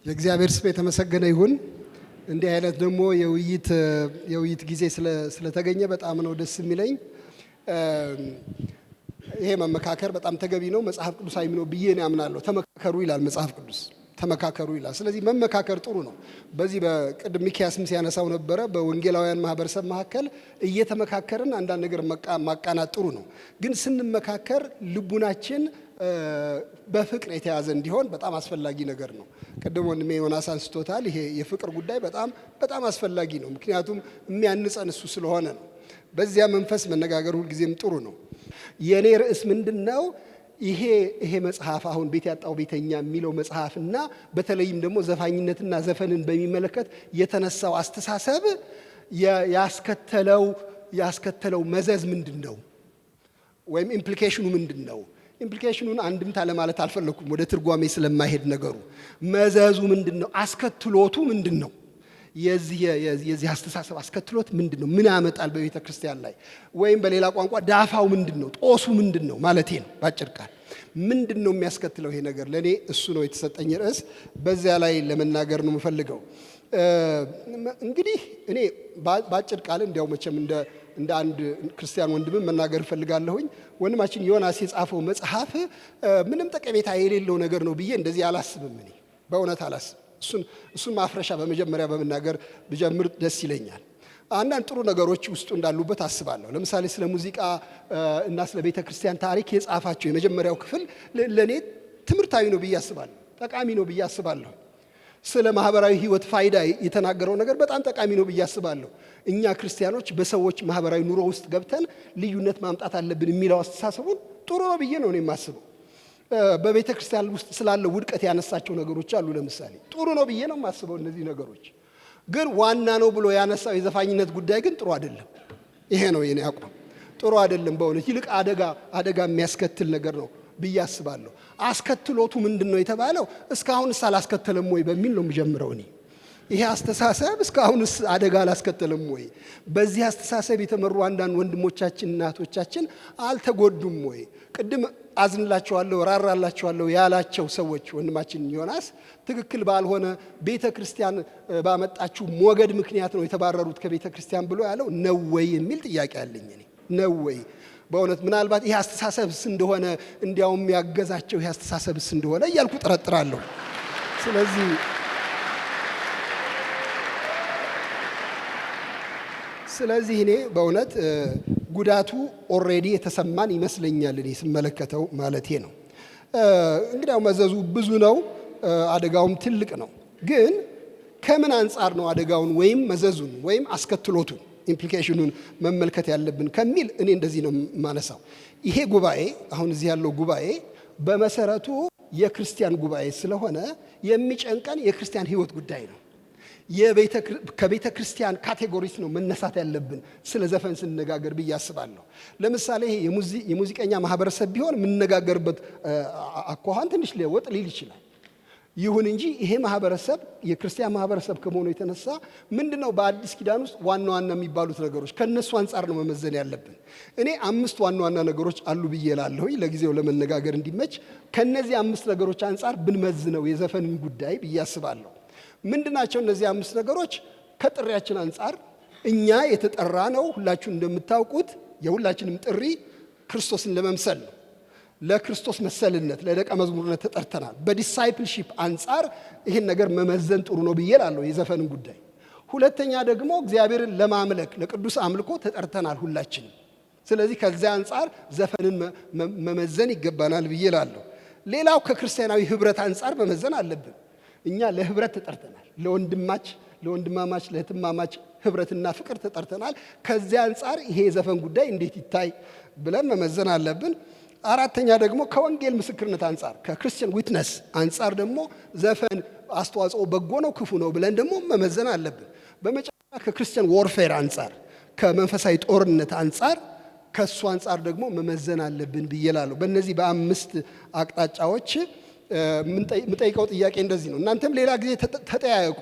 የእግዚአብሔር ስም የተመሰገነ ይሁን። እንዲህ አይነት ደግሞ የውይይት ጊዜ ስለተገኘ በጣም ነው ደስ የሚለኝ። ይሄ መመካከር በጣም ተገቢ ነው፣ መጽሐፍ ቅዱሳዊ ነው ብዬ ነው ያምናለሁ። ተመካከሩ ይላል መጽሐፍ ቅዱስ፣ ተመካከሩ ይላል። ስለዚህ መመካከር ጥሩ ነው። በዚህ በቅድም ሚኪያስም ሲያነሳው ነበረ፣ በወንጌላውያን ማህበረሰብ መካከል እየተመካከርን አንዳንድ ነገር ማቃናት ጥሩ ነው። ግን ስንመካከር ልቡናችን በፍቅር የተያዘ እንዲሆን በጣም አስፈላጊ ነገር ነው። ቀደም ወንድሜ ዮናስ አንስቶታል። ይሄ የፍቅር ጉዳይ በጣም አስፈላጊ ነው። ምክንያቱም የሚያንጸን እሱ ስለሆነ ነው። በዚያ መንፈስ መነጋገር ሁልጊዜም ጥሩ ነው። የኔ ርዕስ ምንድነው? ይሄ መጽሐፍ አሁን ቤት ያጣው ቤተኛ የሚለው መጽሐፍና በተለይም ደግሞ ዘፋኝነትና ዘፈንን በሚመለከት የተነሳው አስተሳሰብ ያስከተለው መዘዝ ምንድነው? ወይም ኢምፕሊኬሽኑ ምንድነው? ኢምፕሊኬሽኑን አንድምታ ለማለት አልፈለኩም፣ ወደ ትርጓሜ ስለማይሄድ ነገሩ። መዘዙ ምንድነው? አስከትሎቱ ምንድነው? የዚህ አስተሳሰብ አስከትሎት ምንድነው? ምን ያመጣል በቤተ ክርስቲያን ላይ? ወይም በሌላ ቋንቋ ዳፋው ምንድነው? ጦሱ ምንድነው ማለቴ ነው። ባጭር ቃል ምንድነው የሚያስከትለው ይሄ ነገር? ለኔ እሱ ነው የተሰጠኝ ርዕስ። በዚያ ላይ ለመናገር ነው የምፈልገው። እንግዲህ እኔ ባጭር ቃል እንዲያው መቼም እንደ አንድ ክርስቲያን ወንድም መናገር እፈልጋለሁኝ። ወንድማችን ዮናስ የጻፈው መጽሐፍ ምንም ጠቀሜታ የሌለው ነገር ነው ብዬ እንደዚህ አላስብም። እኔ በእውነት አላስብም። እሱን ማፍረሻ በመጀመሪያ በመናገር ብጀምር ደስ ይለኛል። አንዳንድ ጥሩ ነገሮች ውስጡ እንዳሉበት አስባለሁ። ለምሳሌ ስለ ሙዚቃ እና ስለ ቤተ ክርስቲያን ታሪክ የጻፋቸው የመጀመሪያው ክፍል ለእኔ ትምህርታዊ ነው ብዬ አስባለሁ፣ ጠቃሚ ነው ብዬ አስባለሁ። ስለ ማህበራዊ ህይወት ፋይዳ የተናገረው ነገር በጣም ጠቃሚ ነው ብዬ አስባለሁ። እኛ ክርስቲያኖች በሰዎች ማህበራዊ ኑሮ ውስጥ ገብተን ልዩነት ማምጣት አለብን የሚለው አስተሳሰቡን ጥሩ ነው ብዬ ነው የማስበው። በቤተ ክርስቲያን ውስጥ ስላለው ውድቀት ያነሳቸው ነገሮች አሉ። ለምሳሌ ጥሩ ነው ብዬ ነው የማስበው እነዚህ ነገሮች። ግን ዋና ነው ብሎ ያነሳው የዘፋኝነት ጉዳይ ግን ጥሩ አይደለም። ይሄ ነው የኔ አቋም። ጥሩ አይደለም በእውነት፣ ይልቅ አደጋ የሚያስከትል ነገር ነው ብዬ አስባለሁ። አስከትሎቱ ምንድነው የተባለው? እስካሁንስ አላስከተለም ወይ በሚል ነው የምጀምረው እኔ። ይሄ አስተሳሰብ እስካሁንስ አደጋ አላስከተለም ወይ? በዚህ አስተሳሰብ የተመሩ አንዳንድ ወንድሞቻችን እናቶቻችን አልተጎዱም ወይ? ቅድም አዝንላቸዋለሁ ራራላቸዋለሁ ያላቸው ሰዎች ወንድማችን ዮናስ ትክክል ባልሆነ ቤተ ክርስቲያን ባመጣችው ሞገድ ምክንያት ነው የተባረሩት ከቤተ ክርስቲያን ብሎ ያለው ነው ወይ የሚል ጥያቄ አለኝ እኔ። ነው ወይ በእውነት? ምናልባት ይሄ አስተሳሰብስ እንደሆነ እንዲያውም ያገዛቸው ይሄ አስተሳሰብስ እንደሆነ እያልኩ ጠረጥራለሁ። ስለዚህ እኔ በእውነት ጉዳቱ ኦልሬዲ የተሰማን ይመስለኛል እኔ ስመለከተው ማለቴ ነው። እንግዲያው መዘዙ ብዙ ነው፣ አደጋውም ትልቅ ነው። ግን ከምን አንጻር ነው አደጋውን ወይም መዘዙን ወይም አስከትሎቱን ኢምፕሊኬሽኑን መመልከት ያለብን ከሚል እኔ እንደዚህ ነው የማነሳው። ይሄ ጉባኤ አሁን እዚህ ያለው ጉባኤ በመሰረቱ የክርስቲያን ጉባኤ ስለሆነ የሚጨንቀን የክርስቲያን ሕይወት ጉዳይ ነው። ከቤተ ክርስቲያን ካቴጎሪስ ነው መነሳት ያለብን ስለ ዘፈን ስንነጋገር ብዬ አስባለሁ። ለምሳሌ ይሄ የሙዚቀኛ ማህበረሰብ ቢሆን የምንነጋገርበት አኳኋን ትንሽ ሊወጥ ሊል ይችላል። ይሁን እንጂ ይሄ ማህበረሰብ የክርስቲያን ማህበረሰብ ከመሆኑ የተነሳ ምንድነው በአዲስ ኪዳን ውስጥ ዋና ዋና የሚባሉት ነገሮች ከነሱ አንጻር ነው መመዘን ያለብን። እኔ 5 ዋና ዋና ነገሮች አሉ ብዬ እላለሁኝ ለጊዜው ለመነጋገር እንዲመች። ከነዚህ 5 ነገሮች አንጻር ብንመዝነው የዘፈንን ጉዳይ ብዬ አስባለሁ። ምንድናቸው እነዚህ 5 ነገሮች? ከጥሪያችን አንጻር እኛ የተጠራ ነው። ሁላችሁ እንደምታውቁት የሁላችንም ጥሪ ክርስቶስን ለመምሰል ነው። ለክርስቶስ መሰልነት ለደቀ መዝሙርነት ተጠርተናል። በዲሳይፕልሺፕ አንጻር ይህን ነገር መመዘን ጥሩ ነው ብዬ እላለሁ የዘፈንን ጉዳይ። ሁለተኛ ደግሞ እግዚአብሔርን ለማምለክ ለቅዱስ አምልኮ ተጠርተናል ሁላችንም። ስለዚህ ከዚያ አንጻር ዘፈንን መመዘን ይገባናል ብዬ እላለሁ። ሌላው ከክርስቲያናዊ ህብረት አንጻር መመዘን አለብን። እኛ ለህብረት ተጠርተናል። ለወንድማማች ለእህትማማች ህብረትና ፍቅር ተጠርተናል። ከዚያ አንጻር ይሄ የዘፈን ጉዳይ እንዴት ይታይ ብለን መመዘን አለብን። አራተኛ ደግሞ ከወንጌል ምስክርነት አንጻር ከክርስቲያን ዊትነስ አንጻር ደግሞ ዘፈን አስተዋጽኦ በጎ ነው ክፉ ነው ብለን ደግሞ መመዘን አለብን። በመጨረሻ ከክርስቲያን ዎርፌር አንጻር ከመንፈሳዊ ጦርነት አንጻር ከሱ አንጻር ደግሞ መመዘን አለብን ብዬ እላለሁ። በእነዚህ በ5 አቅጣጫዎች የምጠይቀው ጥያቄ እንደዚህ ነው። እናንተም ሌላ ጊዜ ተጠያየቁ።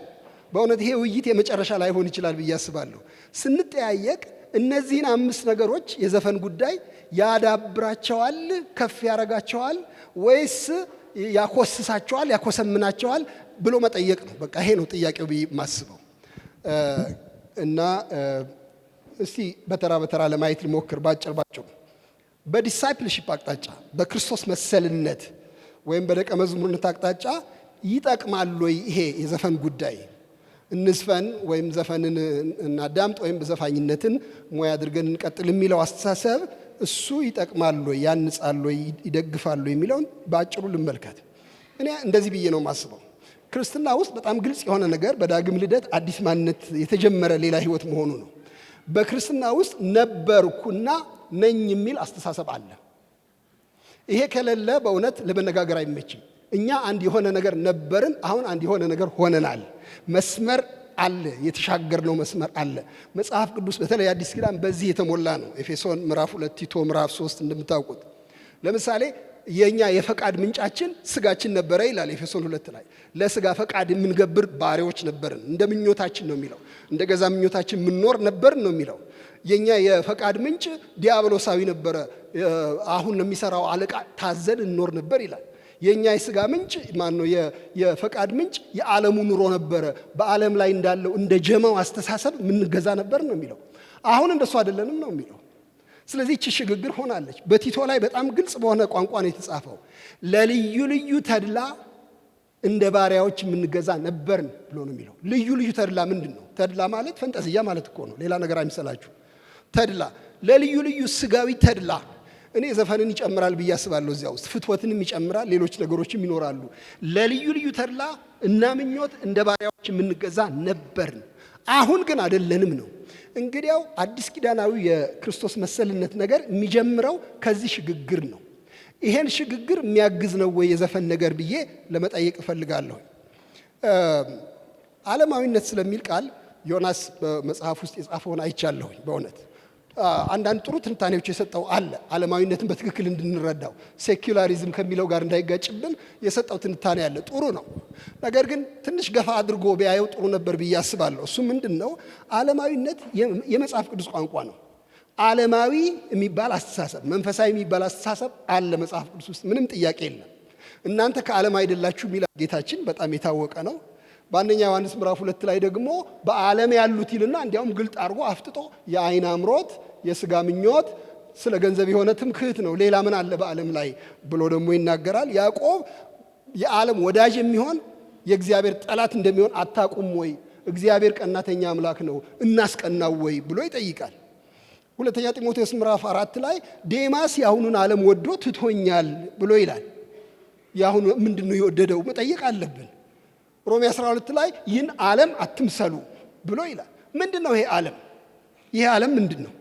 በእውነት ይሄ ውይይት የመጨረሻ ላይሆን ይችላል ብዬ አስባለሁ። ስንጠያየቅ እነዚህን 5 ነገሮች የዘፈን ጉዳይ ያዳብራቸዋል፣ ከፍ ያረጋቸዋል ወይስ ያኮስሳቸዋል፣ ያኮሰምናቸዋል ብሎ መጠየቅ ነው። በቃ ይሄ ነው ጥያቄው ብዬ የማስበው። እና እስቲ በተራ በተራ ለማየት ልሞክር ባጭር። በዲሳይፕልሺፕ አቅጣጫ በክርስቶስ መሰልነት ወይም በደቀ መዝሙርነት አቅጣጫ ይጠቅማል ወይ ይሄ የዘፈን ጉዳይ? እንዝፈን ወይም ዘፈንን እናዳምጥ ወይም በዘፋኝነትን ሙያ አድርገን እንቀጥል የሚለው አስተሳሰብ እሱ ይጠቅማል ወይ፣ ያንጻል ወይ፣ ይደግፋል ወይ የሚለውን በአጭሩ ልመልከት። እኔ እንደዚህ ብዬ ነው የማስበው። ክርስትና ውስጥ በጣም ግልጽ የሆነ ነገር በዳግም ልደት አዲስ ማንነት የተጀመረ ሌላ ህይወት መሆኑ ነው። በክርስትና ውስጥ ነበርኩና ነኝ የሚል አስተሳሰብ አለ። ይሄ ከሌለ በእውነት ለመነጋገር አይመችም። እኛ አንድ የሆነ ነገር ነበርን፣ አሁን አንድ የሆነ ነገር ሆነናል። መስመር አለ፣ የተሻገርነው መስመር አለ። መጽሐፍ ቅዱስ በተለይ አዲስ ኪዳን በዚህ የተሞላ ነው። ኤፌሶን ምዕራፍ 2፣ ቲቶ ምዕራፍ 3 እንደምታውቁት ለምሳሌ የኛ የፈቃድ ምንጫችን ስጋችን ነበረ ይላል ኤፌሶን 2 ላይ። ለስጋ ፈቃድ የምንገብር ባሪያዎች ነበርን፣ እንደ ምኞታችን ነው የሚለው። እንደ ገዛ ምኞታችን የምንኖር ነበርን ነው የሚለው። የኛ የፈቃድ ምንጭ ዲያብሎሳዊ ነበረ፣ አሁን ለሚሰራው አለቃ ታዘን እንኖር ነበር ይላል። የኛ የስጋ ምንጭ ማነው? የፈቃድ ምንጭ የዓለሙ ኑሮ ነበረ፣ በዓለም ላይ እንዳለው እንደ ጀማው አስተሳሰብ የምንገዛ ነበር ነው የሚለው። አሁን እንደሱ አይደለንም ነው የሚለው። ስለዚህ እቺ ሽግግር ሆናለች። በቲቶ ላይ በጣም ግልጽ በሆነ ቋንቋ ነው የተጻፈው። ለልዩ ልዩ ተድላ እንደ ባሪያዎች የምንገዛ ነበርን ብሎ ነው የሚለው። ልዩ ልዩ ተድላ ምንድን ነው? ተድላ ማለት ፈንጠዝያ ማለት እኮ ነው፣ ሌላ ነገር አይምሰላችሁ። ተድላ ለልዩ ልዩ ስጋዊ ተድላ። እኔ ዘፈንን ይጨምራል ብዬ አስባለሁ። እዚያ ውስጥ ፍትወትንም ይጨምራል፣ ሌሎች ነገሮችም ይኖራሉ። ለልዩ ልዩ ተድላ እና ምኞት እንደ ባሪያዎች የምንገዛ ነበርን፣ አሁን ግን አይደለንም ነው። እንግዲያው አዲስ ኪዳናዊ የክርስቶስ መሰልነት ነገር የሚጀምረው ከዚህ ሽግግር ነው። ይሄን ሽግግር የሚያግዝ ነው ወይ የዘፈን ነገር ብዬ ለመጠየቅ እፈልጋለሁ። ዓለማዊነት ስለሚል ቃል ዮናስ በመጽሐፍ ውስጥ የጻፈውን አይቻለሁኝ። በእውነት አንዳንድ ጥሩ ትንታኔዎች የሰጠው አለ፣ ዓለማዊነትን በትክክል እንድንረዳው ሴኩላሪዝም ከሚለው ጋር እንዳይጋጭብን የሰጠው ትንታኔ አለ። ጥሩ ነው። ነገር ግን ትንሽ ገፋ አድርጎ ቢያየው ጥሩ ነበር ብዬ አስባለሁ። እሱ ምንድን ነው? ዓለማዊነት የመጽሐፍ ቅዱስ ቋንቋ ነው። ዓለማዊ የሚባል አስተሳሰብ፣ መንፈሳዊ የሚባል አስተሳሰብ አለ መጽሐፍ ቅዱስ ውስጥ፣ ምንም ጥያቄ የለም። እናንተ ከዓለም አይደላችሁ የሚለው ጌታችን በጣም የታወቀ ነው። በአንደኛ ዮሐንስ ምዕራፍ 2 ላይ ደግሞ በዓለም ያሉት ይልና እንዲያውም ግልጥ አድርጎ አፍጥጦ የዓይን አምሮት፣ የስጋ ምኞት፣ ስለ ገንዘብ የሆነ ትምክህት ነው፣ ሌላ ምን አለ በዓለም ላይ ብሎ ደግሞ ይናገራል። ያዕቆብ የዓለም ወዳጅ የሚሆን የእግዚአብሔር ጠላት እንደሚሆን አታውቁም ወይ? እግዚአብሔር ቀናተኛ አምላክ ነው፣ እናስቀናው ወይ ብሎ ይጠይቃል። ሁለተኛ ጢሞቴዎስ ምዕራፍ 4 ላይ ዴማስ የአሁኑን ዓለም ወዶ ትቶኛል ብሎ ይላል። የአሁኑ ምንድነው የወደደው? መጠየቅ አለብን። ሮሜ 12 ላይ ይህን ዓለም አትምሰሉ ብሎ ይላል። ምንድነው ይሄ ዓለም? ይሄ ዓለም ምንድነው?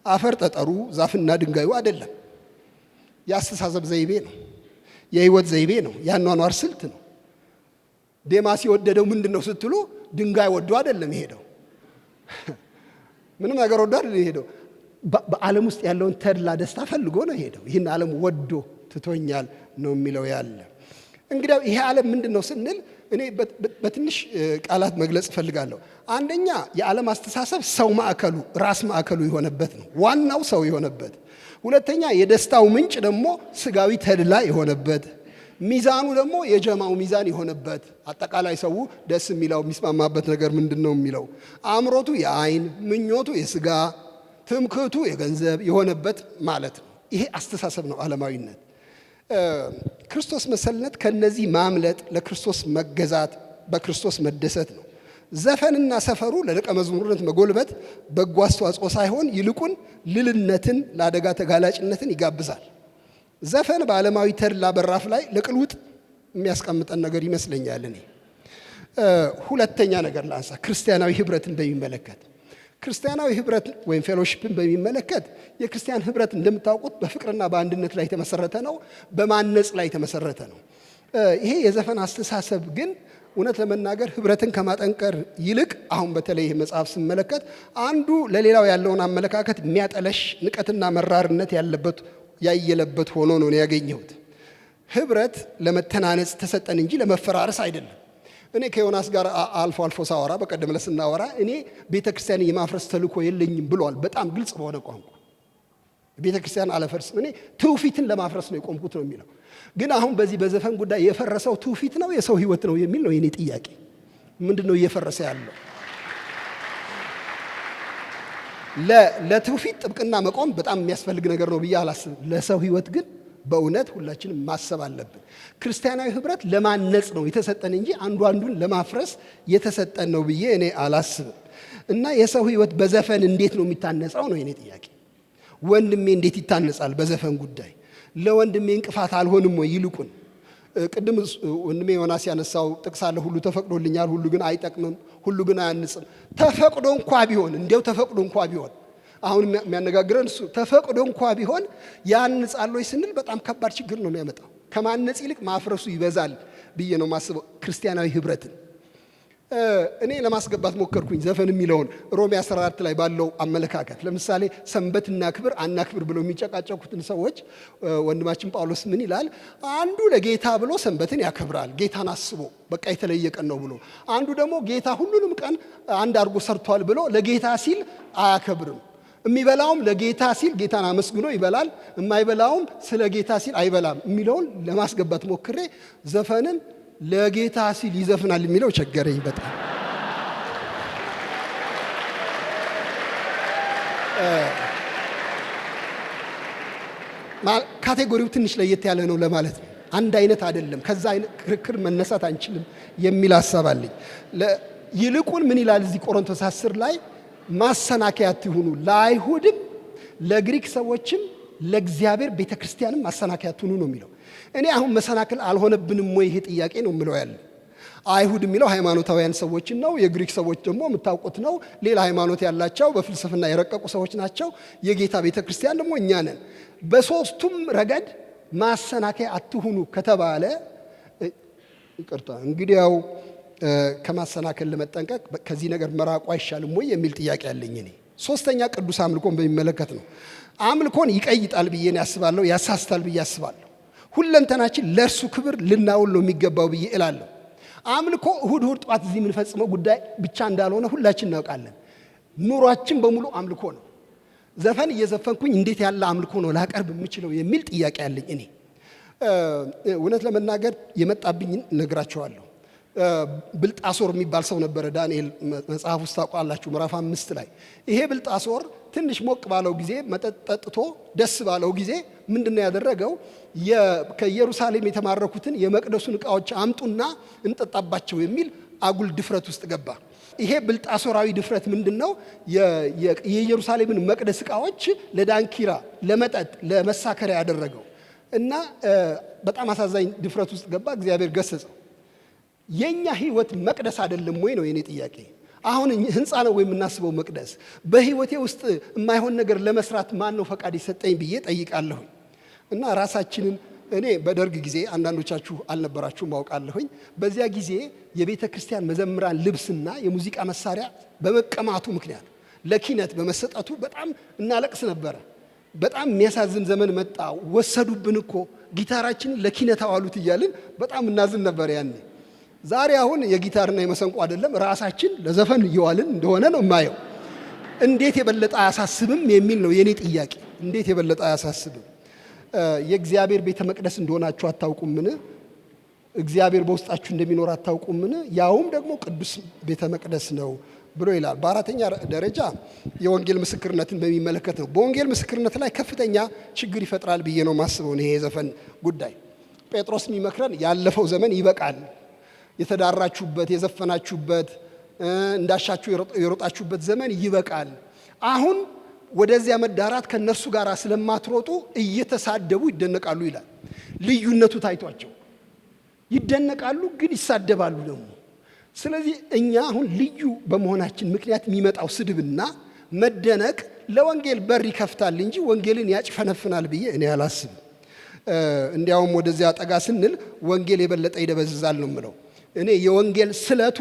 አፈር ጠጠሩ፣ ዛፍና ድንጋዩ አይደለም። የአስተሳሰብ ዘይቤ ነው፣ የህይወት ዘይቤ ነው፣ የአኗኗር ስልት ነው። ዴማስ የወደደው ምንድነው ስትሉ ድንጋይ ወዶ አይደለም የሄደው። ምንም ነገር ወዶ አይደለም የሄደው። በዓለም ውስጥ ያለውን ተድላ ደስታ ፈልጎ ነው የሄደው። ይህን ዓለም ወዶ ትቶኛል ነው የሚለው ያለ። እንግዲህ ይሄ ዓለም ምንድነው ስንል እኔ በትንሽ ቃላት መግለጽ እፈልጋለሁ። አንደኛ የዓለም አስተሳሰብ ሰው ማዕከሉ፣ ራስ ማዕከሉ የሆነበት ነው፣ ዋናው ሰው የሆነበት። ሁለተኛ የደስታው ምንጭ ደግሞ ስጋዊ ተድላ የሆነበት፣ ሚዛኑ ደግሞ የጀማው ሚዛን የሆነበት፣ አጠቃላይ ሰው ደስ የሚለው የሚስማማበት ነገር ምንድነው የሚለው፣ አእምሮቱ የዓይን ምኞቱ የስጋ ትምክህቱ የገንዘብ የሆነበት ማለት ነው። ይሄ አስተሳሰብ ነው ዓለማዊነት። ክርስቶስ መሰልነት ከነዚህ ማምለጥ፣ ለክርስቶስ መገዛት፣ በክርስቶስ መደሰት ነው። ዘፈንና ሰፈሩ ለደቀ መዝሙርነት መጎልበት በጎ አስተዋጽኦ ሳይሆን ይልቁን ልልነትን፣ ለአደጋ ተጋላጭነትን ይጋብዛል። ዘፈን በዓለማዊ ተድላ በራፍ ላይ ለቅልውጥ የሚያስቀምጠን ነገር ይመስለኛል። እኔ ሁለተኛ ነገር ላንሳ፣ ክርስቲያናዊ ህብረትን በሚመለከት ክርስቲያናዊ ህብረት ወይም ፌሎሺፕን በሚመለከት የክርስቲያን ህብረት እንደምታውቁት በፍቅርና በአንድነት ላይ የተመሰረተ ነው፣ በማነጽ ላይ የተመሰረተ ነው። ይሄ የዘፈን አስተሳሰብ ግን እውነት ለመናገር ህብረትን ከማጠንቀር ይልቅ አሁን በተለይ ይህ መጽሐፍ ስመለከት አንዱ ለሌላው ያለውን አመለካከት የሚያጠለሽ ንቀትና መራርነት ያየለበት ሆኖ ነው ያገኘሁት። ህብረት ለመተናነጽ ተሰጠን እንጂ ለመፈራረስ አይደለም። እኔ ከዮናስ ጋር አልፎ አልፎ ሳወራ፣ በቀደም ለስናወራ እኔ ቤተ ክርስቲያን የማፍረስ ተልእኮ የለኝም ብሏል። በጣም ግልጽ በሆነ ቋንቋ ቤተ ክርስቲያን አላፈርስም፣ እኔ ትውፊትን ለማፍረስ ነው የቆምኩት ነው የሚለው። ግን አሁን በዚህ በዘፈን ጉዳይ የፈረሰው ትውፊት ነው የሰው ህይወት ነው የሚል ነው የኔ ጥያቄ። ምንድነው እየፈረሰ ያለው? ለትውፊት ጥብቅና መቆም በጣም የሚያስፈልግ ነገር ነው ብዬ አላስብም። ለሰው ህይወት ግን በእውነት ሁላችንም ማሰብ አለብን። ክርስቲያናዊ ህብረት ለማነጽ ነው የተሰጠን እንጂ አንዱ አንዱን ለማፍረስ የተሰጠን ነው ብዬ እኔ አላስብም። እና የሰው ህይወት በዘፈን እንዴት ነው የሚታነጸው ነው የኔ ጥያቄ። ወንድሜ እንዴት ይታነጻል በዘፈን ጉዳይ? ለወንድሜ እንቅፋት አልሆንም ወይ? ይልቁን ቅድም ወንድሜ ዮናስ ያነሳው ጥቅስ አለ፣ ሁሉ ተፈቅዶልኛል፣ ሁሉ ግን አይጠቅምም፣ ሁሉ ግን አያንጽም። ተፈቅዶ እንኳ ቢሆን እንዴው ተፈቅዶ እንኳ ቢሆን አሁን የሚያነጋግረን እሱ ተፈቅዶ እንኳ ቢሆን ያንጻል ወይ ስንል በጣም ከባድ ችግር ነው የሚያመጣው። ከማነጽ ይልቅ ማፍረሱ ይበዛል ብዬ ነው ማስበው ክርስቲያናዊ ህብረትን። እኔ ለማስገባት ሞከርኩኝ ዘፈን የሚለውን ሮሜ 14 ላይ ባለው አመለካከት። ለምሳሌ ሰንበት እናክብር አናክብር ብለው የሚጨቃጨቁትን ሰዎች ወንድማችን ጳውሎስ ምን ይላል? አንዱ ለጌታ ብሎ ሰንበትን ያከብራል ጌታን አስቦ በቃ የተለየ ቀን ነው ብሎ፣ አንዱ ደግሞ ጌታ ሁሉንም ቀን አንድ አድርጎ ሰርቷል ብሎ ለጌታ ሲል አያከብርም። የሚበላውም ለጌታ ሲል ጌታን አመስግኖ ይበላል፣ የማይበላውም ስለ ጌታ ሲል አይበላም የሚለውን ለማስገባት ሞክሬ ዘፈንን ለጌታ ሲል ይዘፍናል የሚለው ቸገረኝ በጣም። ካቴጎሪው ትንሽ ለየት ያለ ነው ለማለት ነው። አንድ አይነት አይደለም፣ ከዛ አይነት ክርክር መነሳት አንችልም የሚል ሐሳብ አለኝ። ይልቁን ምን ይላል እዚህ ቆሮንቶስ 10 ላይ ማሰናከያ አትሁኑ፣ ለአይሁድም ለግሪክ ሰዎችም ለእግዚአብሔር ቤተክርስቲያንም ማሰናከያ አትሁኑ ነው የሚለው። እኔ አሁን መሰናክል አልሆነብንም ወይ? ይሄ ጥያቄ ነው የምለው ያለ። አይሁድ የሚለው ሃይማኖታውያን ሰዎችን ነው። የግሪክ ሰዎች ደግሞ የምታውቁት ነው፣ ሌላ ሃይማኖት ያላቸው በፍልስፍና የረቀቁ ሰዎች ናቸው። የጌታ ቤተክርስቲያን ደግሞ እኛ ነን። በሶስቱም ረገድ ማሰናከያ አትሁኑ ከተባለ ይቅርታ እንግዲያው ከማሰናከል ለመጠንቀቅ ከዚህ ነገር መራቁ አይሻልም ወይ የሚል ጥያቄ አለኝ እኔ። ሶስተኛ ቅዱስ አምልኮን በሚመለከት ነው። አምልኮን ይቀይጣል ብዬ ያስባለሁ፣ ያሳስታል ብዬ አስባለሁ። ሁለንተናችን ለእርሱ ክብር ልናውል ነው የሚገባው ብዬ እላለሁ። አምልኮ እሁድ ጠዋት እዚህ የምንፈጽመው ጉዳይ ብቻ እንዳልሆነ ሁላችን እናውቃለን። ኑሯችን በሙሉ አምልኮ ነው። ዘፈን እየዘፈንኩኝ እንዴት ያለ አምልኮ ነው ላቀርብ የምችለው የሚል ጥያቄ አለኝ እኔ። እውነት ለመናገር የመጣብኝን ነግራቸዋለሁ። ብልጣሶር የሚባል ሰው ነበረ፣ ዳንኤል መጽሐፍ ውስጥ ታውቃላችሁ ምዕራፍ 5 ላይ። ይሄ ብልጣሶር ትንሽ ሞቅ ባለው ጊዜ መጠጥ ጠጥቶ ደስ ባለው ጊዜ ምንድነው ያደረገው? ከኢየሩሳሌም የተማረኩትን የመቅደሱን ዕቃዎች አምጡና እንጠጣባቸው የሚል አጉል ድፍረት ውስጥ ገባ። ይሄ ብልጣሶራዊ ድፍረት ምንድነው? የኢየሩሳሌምን መቅደስ ዕቃዎች ለዳንኪራ፣ ለመጠጥ፣ ለመሳከሪያ ያደረገው እና በጣም አሳዛኝ ድፍረት ውስጥ ገባ። እግዚአብሔር ገሰጸው። የኛ ህይወት መቅደስ አይደለም ወይ ነው የኔ ጥያቄ። አሁን ህንፃ ነው ወይ የምናስበው መቅደስ? በህይወቴ ውስጥ የማይሆን ነገር ለመስራት ማን ነው ፈቃድ የሰጠኝ ብዬ ጠይቃለሁኝ። እና ራሳችንን እኔ በደርግ ጊዜ አንዳንዶቻችሁ አልነበራችሁም አውቃለሁኝ። በዚያ ጊዜ የቤተ ክርስቲያን መዘምራን ልብስና የሙዚቃ መሳሪያ በመቀማቱ ምክንያት ለኪነት በመሰጠቱ በጣም እናለቅስ ነበረ። በጣም የሚያሳዝን ዘመን መጣ። ወሰዱብን እኮ ጊታራችንን ለኪነት አዋሉት እያልን በጣም እናዝን ነበር ያኔ። ዛሬ አሁን የጊታርና የመሰንቆ አይደለም ራሳችን ለዘፈን እየዋልን እንደሆነ ነው የማየው። እንዴት የበለጠ አያሳስብም የሚል ነው የኔ ጥያቄ። እንዴት የበለጠ አያሳስብም? የእግዚአብሔር ቤተ መቅደስ እንደሆናችሁ አታውቁምን? እግዚአብሔር በውስጣችሁ እንደሚኖር አታውቁምን? ያውም ደግሞ ቅዱስ ቤተ መቅደስ ነው ብሎ ይላል። በአራተኛ ደረጃ የወንጌል ምስክርነትን በሚመለከት ነው። በወንጌል ምስክርነት ላይ ከፍተኛ ችግር ይፈጥራል ብዬ ነው ማስበው ይሄ የዘፈን ጉዳይ። ጴጥሮስ የሚመክረን ያለፈው ዘመን ይበቃል፣ የተዳራችሁበት የዘፈናችሁበት እንዳሻችሁ የሮጣችሁበት ዘመን ይበቃል። አሁን ወደዚያ መዳራት ከነርሱ ጋር ስለማትሮጡ እየተሳደቡ ይደነቃሉ ይላል። ልዩነቱ ታይቷቸው ይደነቃሉ፣ ግን ይሳደባሉ ደግሞ። ስለዚህ እኛ አሁን ልዩ በመሆናችን ምክንያት የሚመጣው ስድብና መደነቅ ለወንጌል በር ይከፍታል እንጂ ወንጌልን ያጭፈነፍናል ብዬ እኔ አላስብም። እንዲያውም ወደዚያ ጠጋ ስንል ወንጌል የበለጠ ይደበዝዛል ነው የምለው። እኔ የወንጌል ስለቱ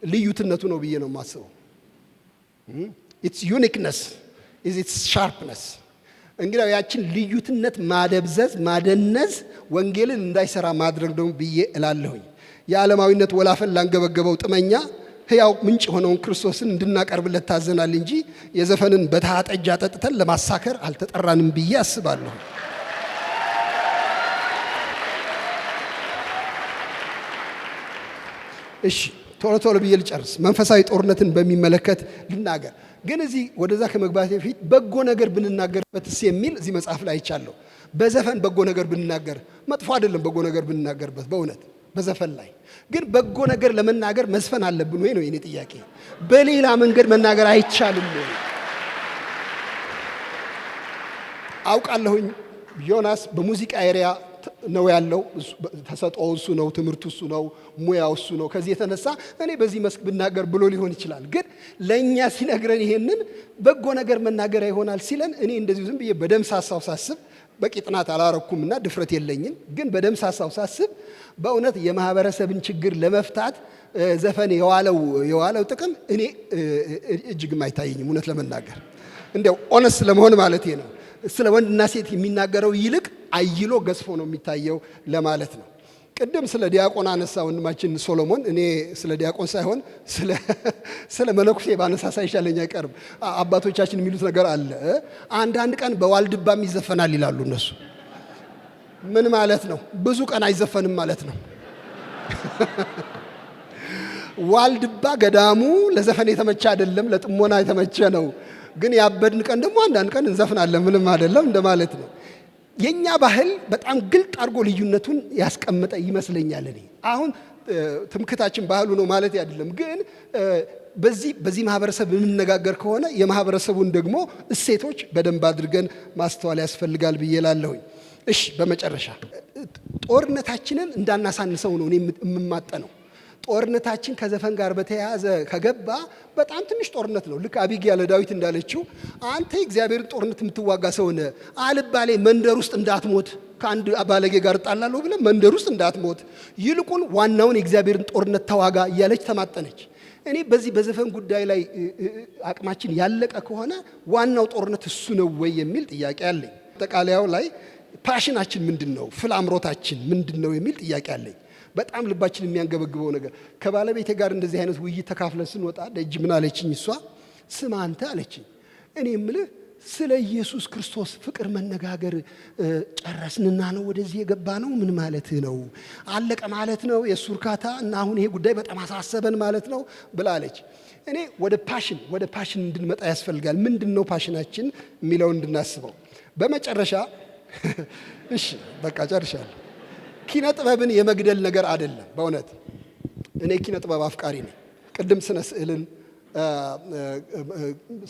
ልዩትነቱ ነው ብዬ ነው የማስበው። ኢትስ ዩኒክነስ ኢዝ ኢትስ ሻርፕነስ። እንግዲያው ያችን ልዩትነት ማደብዘዝ፣ ማደነዝ ወንጌልን እንዳይሰራ ማድረግ ነው ብዬ እላለሁኝ። የዓለማዊነት ወላፈን ላንገበገበው ጥመኛ ሕያው ምንጭ የሆነውን ክርስቶስን እንድናቀርብለት ታዘናል እንጂ የዘፈንን በተሃ ጠጅ አጠጥተን ለማሳከር አልተጠራንም ብዬ አስባለሁ። እሺ ቶሎ ብዬ ልጨርስ። መንፈሳዊ ጦርነትን በሚመለከት ልናገር። ግን እዚህ ወደዛ ከመግባቴ በፊት በጎ ነገር ብንናገርበትስ የሚል እዚህ መጽሐፍ ላይ አይቻለሁ። በዘፈን በጎ ነገር ብንናገር መጥፎ አይደለም። በጎ ነገር ብንናገርበት በእውነት በዘፈን ላይ ግን በጎ ነገር ለመናገር መዝፈን አለብን ወይ ነው የኔ ጥያቄ። በሌላ መንገድ መናገር አይቻልም ወይ? አውቃለሁኝ ዮናስ በሙዚቃ ኤሪያ ነው ያለው። ተሰጥኦ እሱ ነው፣ ትምህርቱ እሱ ነው፣ ሙያው እሱ ነው። ከዚህ የተነሳ እኔ በዚህ መስክ ብናገር ብሎ ሊሆን ይችላል። ግን ለእኛ ሲነግረን ይሄንን በጎ ነገር መናገሪያ ይሆናል ሲለን እኔ እንደዚሁ ዝም ብዬ በደምሳሳው ሳስብ በቂ ጥናት አላረኩምና ድፍረት የለኝም። ግን በደምሳሳው ሳስብ በእውነት የማህበረሰብን ችግር ለመፍታት ዘፈን የዋለው ጥቅም እኔ እጅግም አይታየኝም። እውነት ለመናገር እንዲያው ኦነስት ለመሆን ማለት ነው። ስለ ወንድና ሴት የሚናገረው ይልቅ አይሎ ገዝፎ ነው የሚታየው ለማለት ነው። ቅድም ስለ ዲያቆን አነሳ ወንድማችን ሶሎሞን። እኔ ስለ ዲያቆን ሳይሆን ስለ መነኩሴ ባነሳሳ ይሻለኝ አይቀርም። አባቶቻችን የሚሉት ነገር አለ። አንዳንድ ቀን በዋልድባም ይዘፈናል ይላሉ እነሱ። ምን ማለት ነው? ብዙ ቀን አይዘፈንም ማለት ነው። ዋልድባ ገዳሙ ለዘፈን የተመቸ አይደለም፣ ለጥሞና የተመቸ ነው። ግን ያበድን ቀን ደግሞ አንዳንድ ቀን እንዘፍናለን፣ ምንም አይደለም እንደማለት ነው። የኛ ባህል በጣም ግልጥ አድርጎ ልዩነቱን ያስቀመጠ ይመስለኛል። እኔ አሁን ትምክታችን ባህሉ ነው ማለት አይደለም። ግን በዚህ ማህበረሰብ የምንነጋገር ከሆነ የማህበረሰቡን ደግሞ እሴቶች በደንብ አድርገን ማስተዋል ያስፈልጋል ብዬ እላለሁኝ። እሺ በመጨረሻ ጦርነታችንን እንዳናሳንሰው ነው እኔ የምማጠነው። ጦርነታችን ከዘፈን ጋር በተያያዘ ከገባ በጣም ትንሽ ጦርነት ነው። ልክ አቢግያ ለዳዊት እንዳለችው አንተ የእግዚአብሔርን ጦርነት የምትዋጋ ሰው ነህ፣ አልባሌ መንደር ውስጥ እንዳትሞት፣ ከአንድ ባለጌ ጋር እጣላለሁ ብለህ መንደር ውስጥ እንዳትሞት፣ ይልቁን ዋናውን የእግዚአብሔርን ጦርነት ተዋጋ እያለች ተማጠነች። እኔ በዚህ በዘፈን ጉዳይ ላይ አቅማችን ያለቀ ከሆነ ዋናው ጦርነት እሱ ነው ወይ የሚል ጥያቄ አለኝ። ጠቃላያው ላይ ፓሽናችን ምንድን ነው፣ ፍላምሮታችን ምንድን ነው የሚል ጥያቄ አለኝ። በጣም ልባችን የሚያንገበግበው ነገር ከባለቤቴ ጋር እንደዚህ አይነት ውይይት ተካፍለን ስንወጣ ደጅ ምን አለችኝ? እሷ ስማ አንተ አለችኝ፣ እኔ የምልህ ስለ ኢየሱስ ክርስቶስ ፍቅር መነጋገር ጨረስንና ነው ወደዚህ የገባ ነው? ምን ማለትህ ነው? አለቀ ማለት ነው የእሱ እርካታ እና አሁን ይሄ ጉዳይ በጣም አሳሰበን ማለት ነው ብላለች። እኔ ወደ ፓሽን እንድንመጣ ያስፈልጋል። ምንድን ነው ፓሽናችን የሚለው እንድናስበው። በመጨረሻ እሺ በቃ ጨርሻለሁ። ኪነ ጥበብን የመግደል ነገር አይደለም። በእውነት እኔ ኪነ ጥበብ አፍቃሪ ነኝ። ቅድም ስነ ስዕልን፣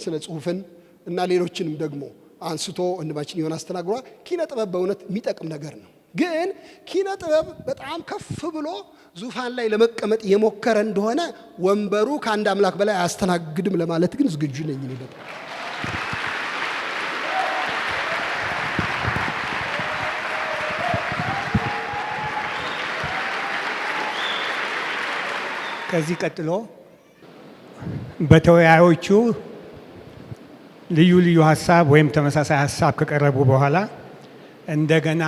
ስነ ጽሁፍን እና ሌሎችንም ደግሞ አንስቶ ወንድማችን ዮናስ ተናግሯል። ኪነ ጥበብ በእውነት የሚጠቅም ነገር ነው። ግን ኪነ ጥበብ በጣም ከፍ ብሎ ዙፋን ላይ ለመቀመጥ የሞከረ እንደሆነ ወንበሩ ከአንድ አምላክ በላይ አያስተናግድም ለማለት ግን ዝግጁ ነኝ። በጣም ከዚህ ቀጥሎ በተወያዮቹ ልዩ ልዩ ሀሳብ ወይም ተመሳሳይ ሀሳብ ከቀረቡ በኋላ እንደገና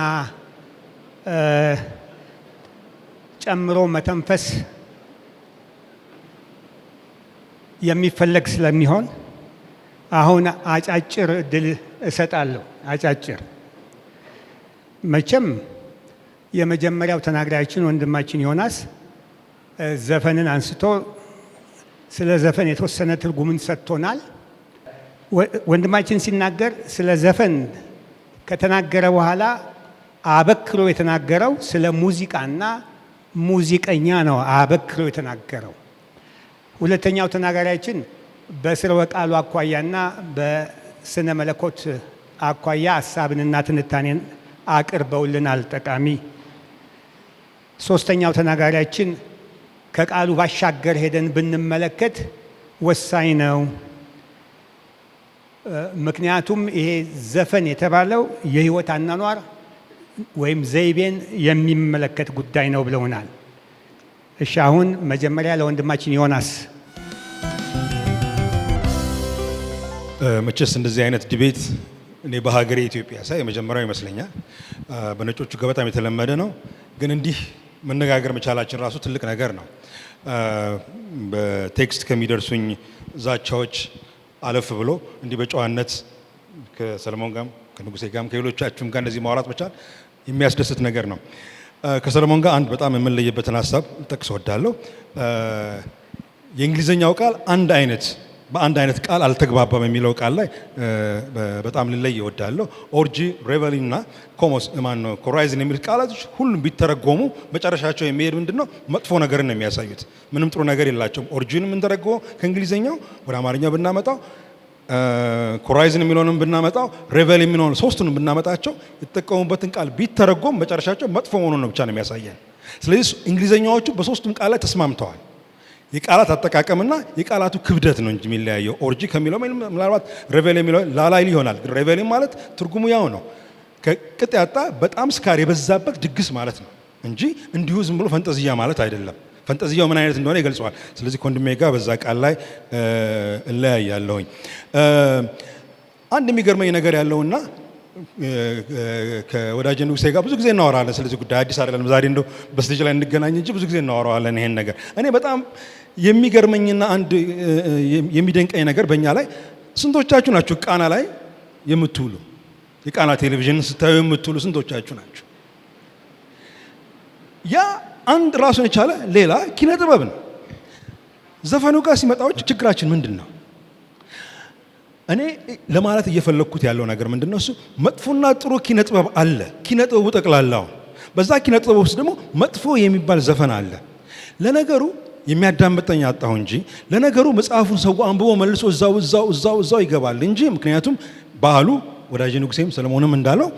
ጨምሮ መተንፈስ የሚፈለግ ስለሚሆን አሁን አጫጭር እድል እሰጣለሁ። አጫጭር መቼም የመጀመሪያው ተናጋሪያችን ወንድማችን ዮናስ ዘፈንን አንስቶ ስለ ዘፈን የተወሰነ ትርጉምን ሰጥቶናል። ወንድማችን ሲናገር ስለ ዘፈን ከተናገረ በኋላ አበክሮ የተናገረው ስለ ሙዚቃና ሙዚቀኛ ነው። አበክሮ የተናገረው ሁለተኛው ተናጋሪያችን በስርወ ቃሉ አኳያና በስነ መለኮት አኳያ ሀሳብንና ትንታኔን አቅርበውልናል ጠቃሚ። ሶስተኛው ተናጋሪያችን ከቃሉ ባሻገር ሄደን ብንመለከት ወሳኝ ነው። ምክንያቱም ይሄ ዘፈን የተባለው የህይወት አኗኗር ወይም ዘይቤን የሚመለከት ጉዳይ ነው ብለውናል። እሺ አሁን መጀመሪያ ለወንድማችን ዮናስ። መቼስ እንደዚህ አይነት ዲቤት እኔ በሀገሬ ኢትዮጵያ ሳይ የመጀመሪያው ይመስለኛል። በነጮቹ ጋር በጣም የተለመደ ነው። ግን እንዲህ መነጋገር መቻላችን ራሱ ትልቅ ነገር ነው። በቴክስት ከሚደርሱኝ ዛቻዎች አለፍ ብሎ እንዲህ በጨዋነት ከሰለሞን ጋርም ከንጉሴ ጋርም ከሌሎቻችሁም ጋር እንደዚህ ማውራት መቻል የሚያስደስት ነገር ነው። ከሰለሞን ጋር አንድ በጣም የምንለይበትን ሀሳብ ጠቅስ ወዳለሁ። የእንግሊዝኛው ቃል በአንድ አይነት ቃል አልተግባባም የሚለው ቃል ላይ በጣም ልለይ እወዳለሁ። ኦርጂ፣ ሬቨሊ እና ኮራይዝን የሚሉት ቃላቶች ሁሉም ቢተረጎሙ መጨረሻቸው የሚሄድ ምንድነው? መጥፎ ነገርን ነው የሚያሳዩት። ምንም ጥሩ ነገር የላቸውም። ኦርጂንም እንደረገው ከእንግሊዝኛው ወደ አማርኛ ብናመጣው፣ ኮራይዝን የሚለውንም ብናመጣው፣ ሬቨል የሚለውን ሶስቱንም ብናመጣቸው የተጠቀሙበትን ቃል ቢተረጎም መጨረሻቸው መጥፎ መሆኑን ነው ብቻ ነው የሚያሳየን። ስለዚህ እንግሊዝኛዎቹ በሶስቱም ቃል ላይ ተስማምተዋል። የቃላት አጠቃቀምና የቃላቱ ክብደት ነው እንጂ የሚለያየው። ኦርጂ ከሚለው ምናልባት ሬቨል የሚለው ላላይ ይሆናል። ግን ሬቨል ማለት ትርጉሙ ያው ነው። ከቅጥ ያጣ በጣም ስካር የበዛበት ድግስ ማለት ነው እንጂ እንዲሁ ዝም ብሎ ፈንጠዝያ ማለት አይደለም። ፈንጠዝያው ምን አይነት እንደሆነ ይገልጸዋል። ስለዚህ ከወንድሜ ጋር በዛ ቃል ላይ እለያያለሁኝ። አንድ የሚገርመኝ ነገር ያለውና ከወዳጄ ንጉሴ ጋር ብዙ ጊዜ እናወራለን ስለዚህ ጉዳይ። አዲስ አይደለም። ዛሬ እንደው በስቴጅ ላይ እንገናኝ እንጂ ብዙ ጊዜ እናወራዋለን ይሄን ነገር። እኔ በጣም የሚገርመኝና አንድ የሚደንቀኝ ነገር በእኛ ላይ ስንቶቻችሁ ናችሁ ቃና ላይ የምትውሉ? የቃና ቴሌቪዥን ስታዩ የምትውሉ ስንቶቻችሁ ናችሁ? ያ አንድ ራሱን የቻለ ሌላ ኪነ ጥበብ ነው። ዘፈኑ ጋር ሲመጣዎች ችግራችን ምንድን ነው? እኔ ለማለት እየፈለግኩት ያለው ነገር ምንድን ነው? እሱ መጥፎና ጥሩ ኪነ ጥበብ አለ። ኪነ ጥበቡ ጠቅላላው፣ በዛ ኪነ ጥበብ ውስጥ ደግሞ መጥፎ የሚባል ዘፈን አለ። ለነገሩ የሚያዳምጠኝ አጣሁ እንጂ ለነገሩ መጽሐፉን ሰው አንብቦ መልሶ እዛው ይገባል እንጂ። ምክንያቱም ባህሉ ወዳጄ ንጉሴም ሰለሞንም እንዳለው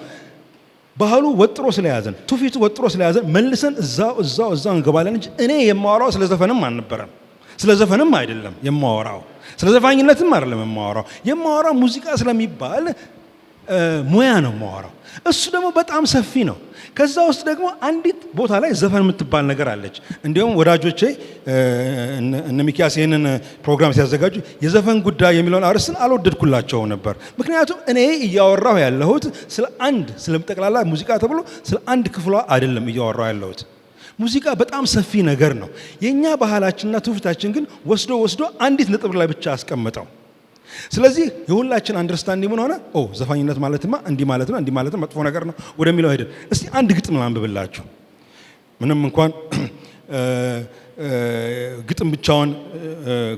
ባህሉ ወጥሮ ስለያዘን፣ ትውፊቱ ወጥሮ ስለያዘን መልሰን እዛው እንገባለን እንጂ እኔ የማወራው ስለ ዘፈንም አልነበረም። ስለ ዘፈንም አይደለም የማወራው፣ ስለ ዘፋኝነትም አይደለም የማወራው ሙዚቃ ስለሚባል ሙያ ነው የማወራው። እሱ ደግሞ በጣም ሰፊ ነው። ከዛ ውስጥ ደግሞ አንዲት ቦታ ላይ ዘፈን የምትባል ነገር አለች። እንዲሁም ወዳጆቼ እነ ሚኪያስ ይህንን ፕሮግራም ሲያዘጋጁ የዘፈን ጉዳይ የሚለውን አርስን አልወደድኩላቸው ነበር። ምክንያቱም እኔ እያወራሁ ያለሁት ስለ ጠቅላላ ሙዚቃ ተብሎ ስለ አንድ ክፍሏ አይደለም እያወራሁ ያለሁት። ሙዚቃ በጣም ሰፊ ነገር ነው። የኛ ባህላችንና ትውፊታችን ግን ወስዶ አንዲት ነጥብ ላይ ብቻ አስቀምጠው። ስለዚህ የሁላችን አንደርስታንድ ምን ሆነ? ዘፋኝነት ማለትማ እንዲህ ማለት መጥፎ ነገር ነው ወደሚለው ሄደን እስቲ አንድ ግጥም ላንብብላችሁ። ምንም እንኳን ግጥም ብቻውን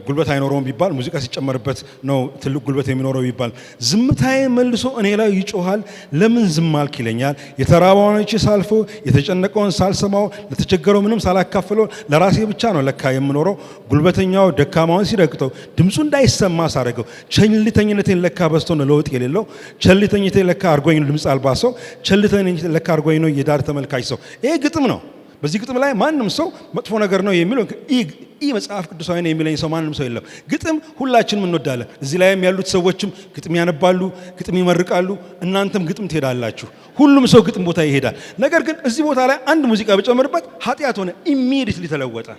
ጉልበት አይኖረውም ቢባል ሙዚቃ ሲጨመርበት ነው ትልቅ ጉልበት የሚኖረው ቢባል፣ ዝምታዬ መልሶ እኔ ላይ ይጮሃል፣ ለምን ዝም አልክ ይለኛል። የተራበውን አይቼ ሳልፈው፣ የተጨነቀውን ሳልሰማው፣ ለተቸገረው ምንም ሳላካፍለው፣ ለራሴ ብቻ ነው ለካ የምኖረው። ጉልበተኛው ደካማውን ሲረግጠው፣ ድምፁ እንዳይሰማ ሳረገው፣ ቸልተኝነቴን ለካ በዝቶ ነው ለውጥ የሌለው። ቸልተኝነቴን ለካ አርጎኝ ነው ድምፅ አልባ ሰው፣ ቸልተኝነቴን ለካ አርጎኝ ነው የዳር ተመልካች ሰው። ይሄ ግጥም ነው። በዚህ ግጥም ላይ ማንም ሰው መጥፎ ነገር ነው የሚለው መጽሐፍ ቅዱሳዊ ነው የሚለኝ ሰው ማንም ሰው የለም። ግጥም ሁላችንም እንወዳለን። እዚህ ላይም ያሉት ሰዎችም ግጥም ያነባሉ፣ ግጥም ይመርቃሉ። እናንተም ግጥም ትሄዳላችሁ። ሁሉም ሰው ግጥም ቦታ ይሄዳል። ነገር ግን እዚህ ቦታ ላይ አንድ ሙዚቃ በጨመርበት ኃጢአት ሆነ፣ ኢሚዲየትሊ ተለወጠ።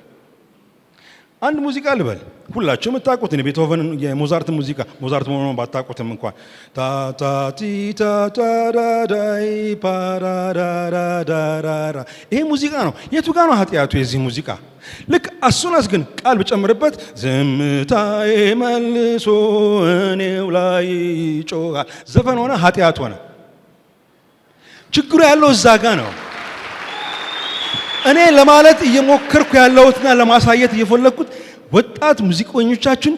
አንድ ሙዚቃ ልበል፣ ሁላችሁ የምታውቁት ቤቶቨን የሞዛርትን ሙዚቃ፣ ሞዛርት መሆኑን ባታውቁትም እንኳን ታታቲታታዳዳይ ፓራዳዳዳራ ይሄ ሙዚቃ ነው። የቱ ጋር ነው ኃጢአቱ የዚህ ሙዚቃ? ልክ አሱናስ ግን ቃል ብጨምርበት ዝምታዬ መልሶ እኔው ላይ ይጮሃል፣ ዘፈን ሆነ፣ ኃጢአት ሆነ። ችግሩ ያለው እዛ ጋ ነው። እኔ ለማለት እየሞከርኩ ያለሁትና ለማሳየት እየፈለግኩት ወጣት ሙዚቀኞቻችን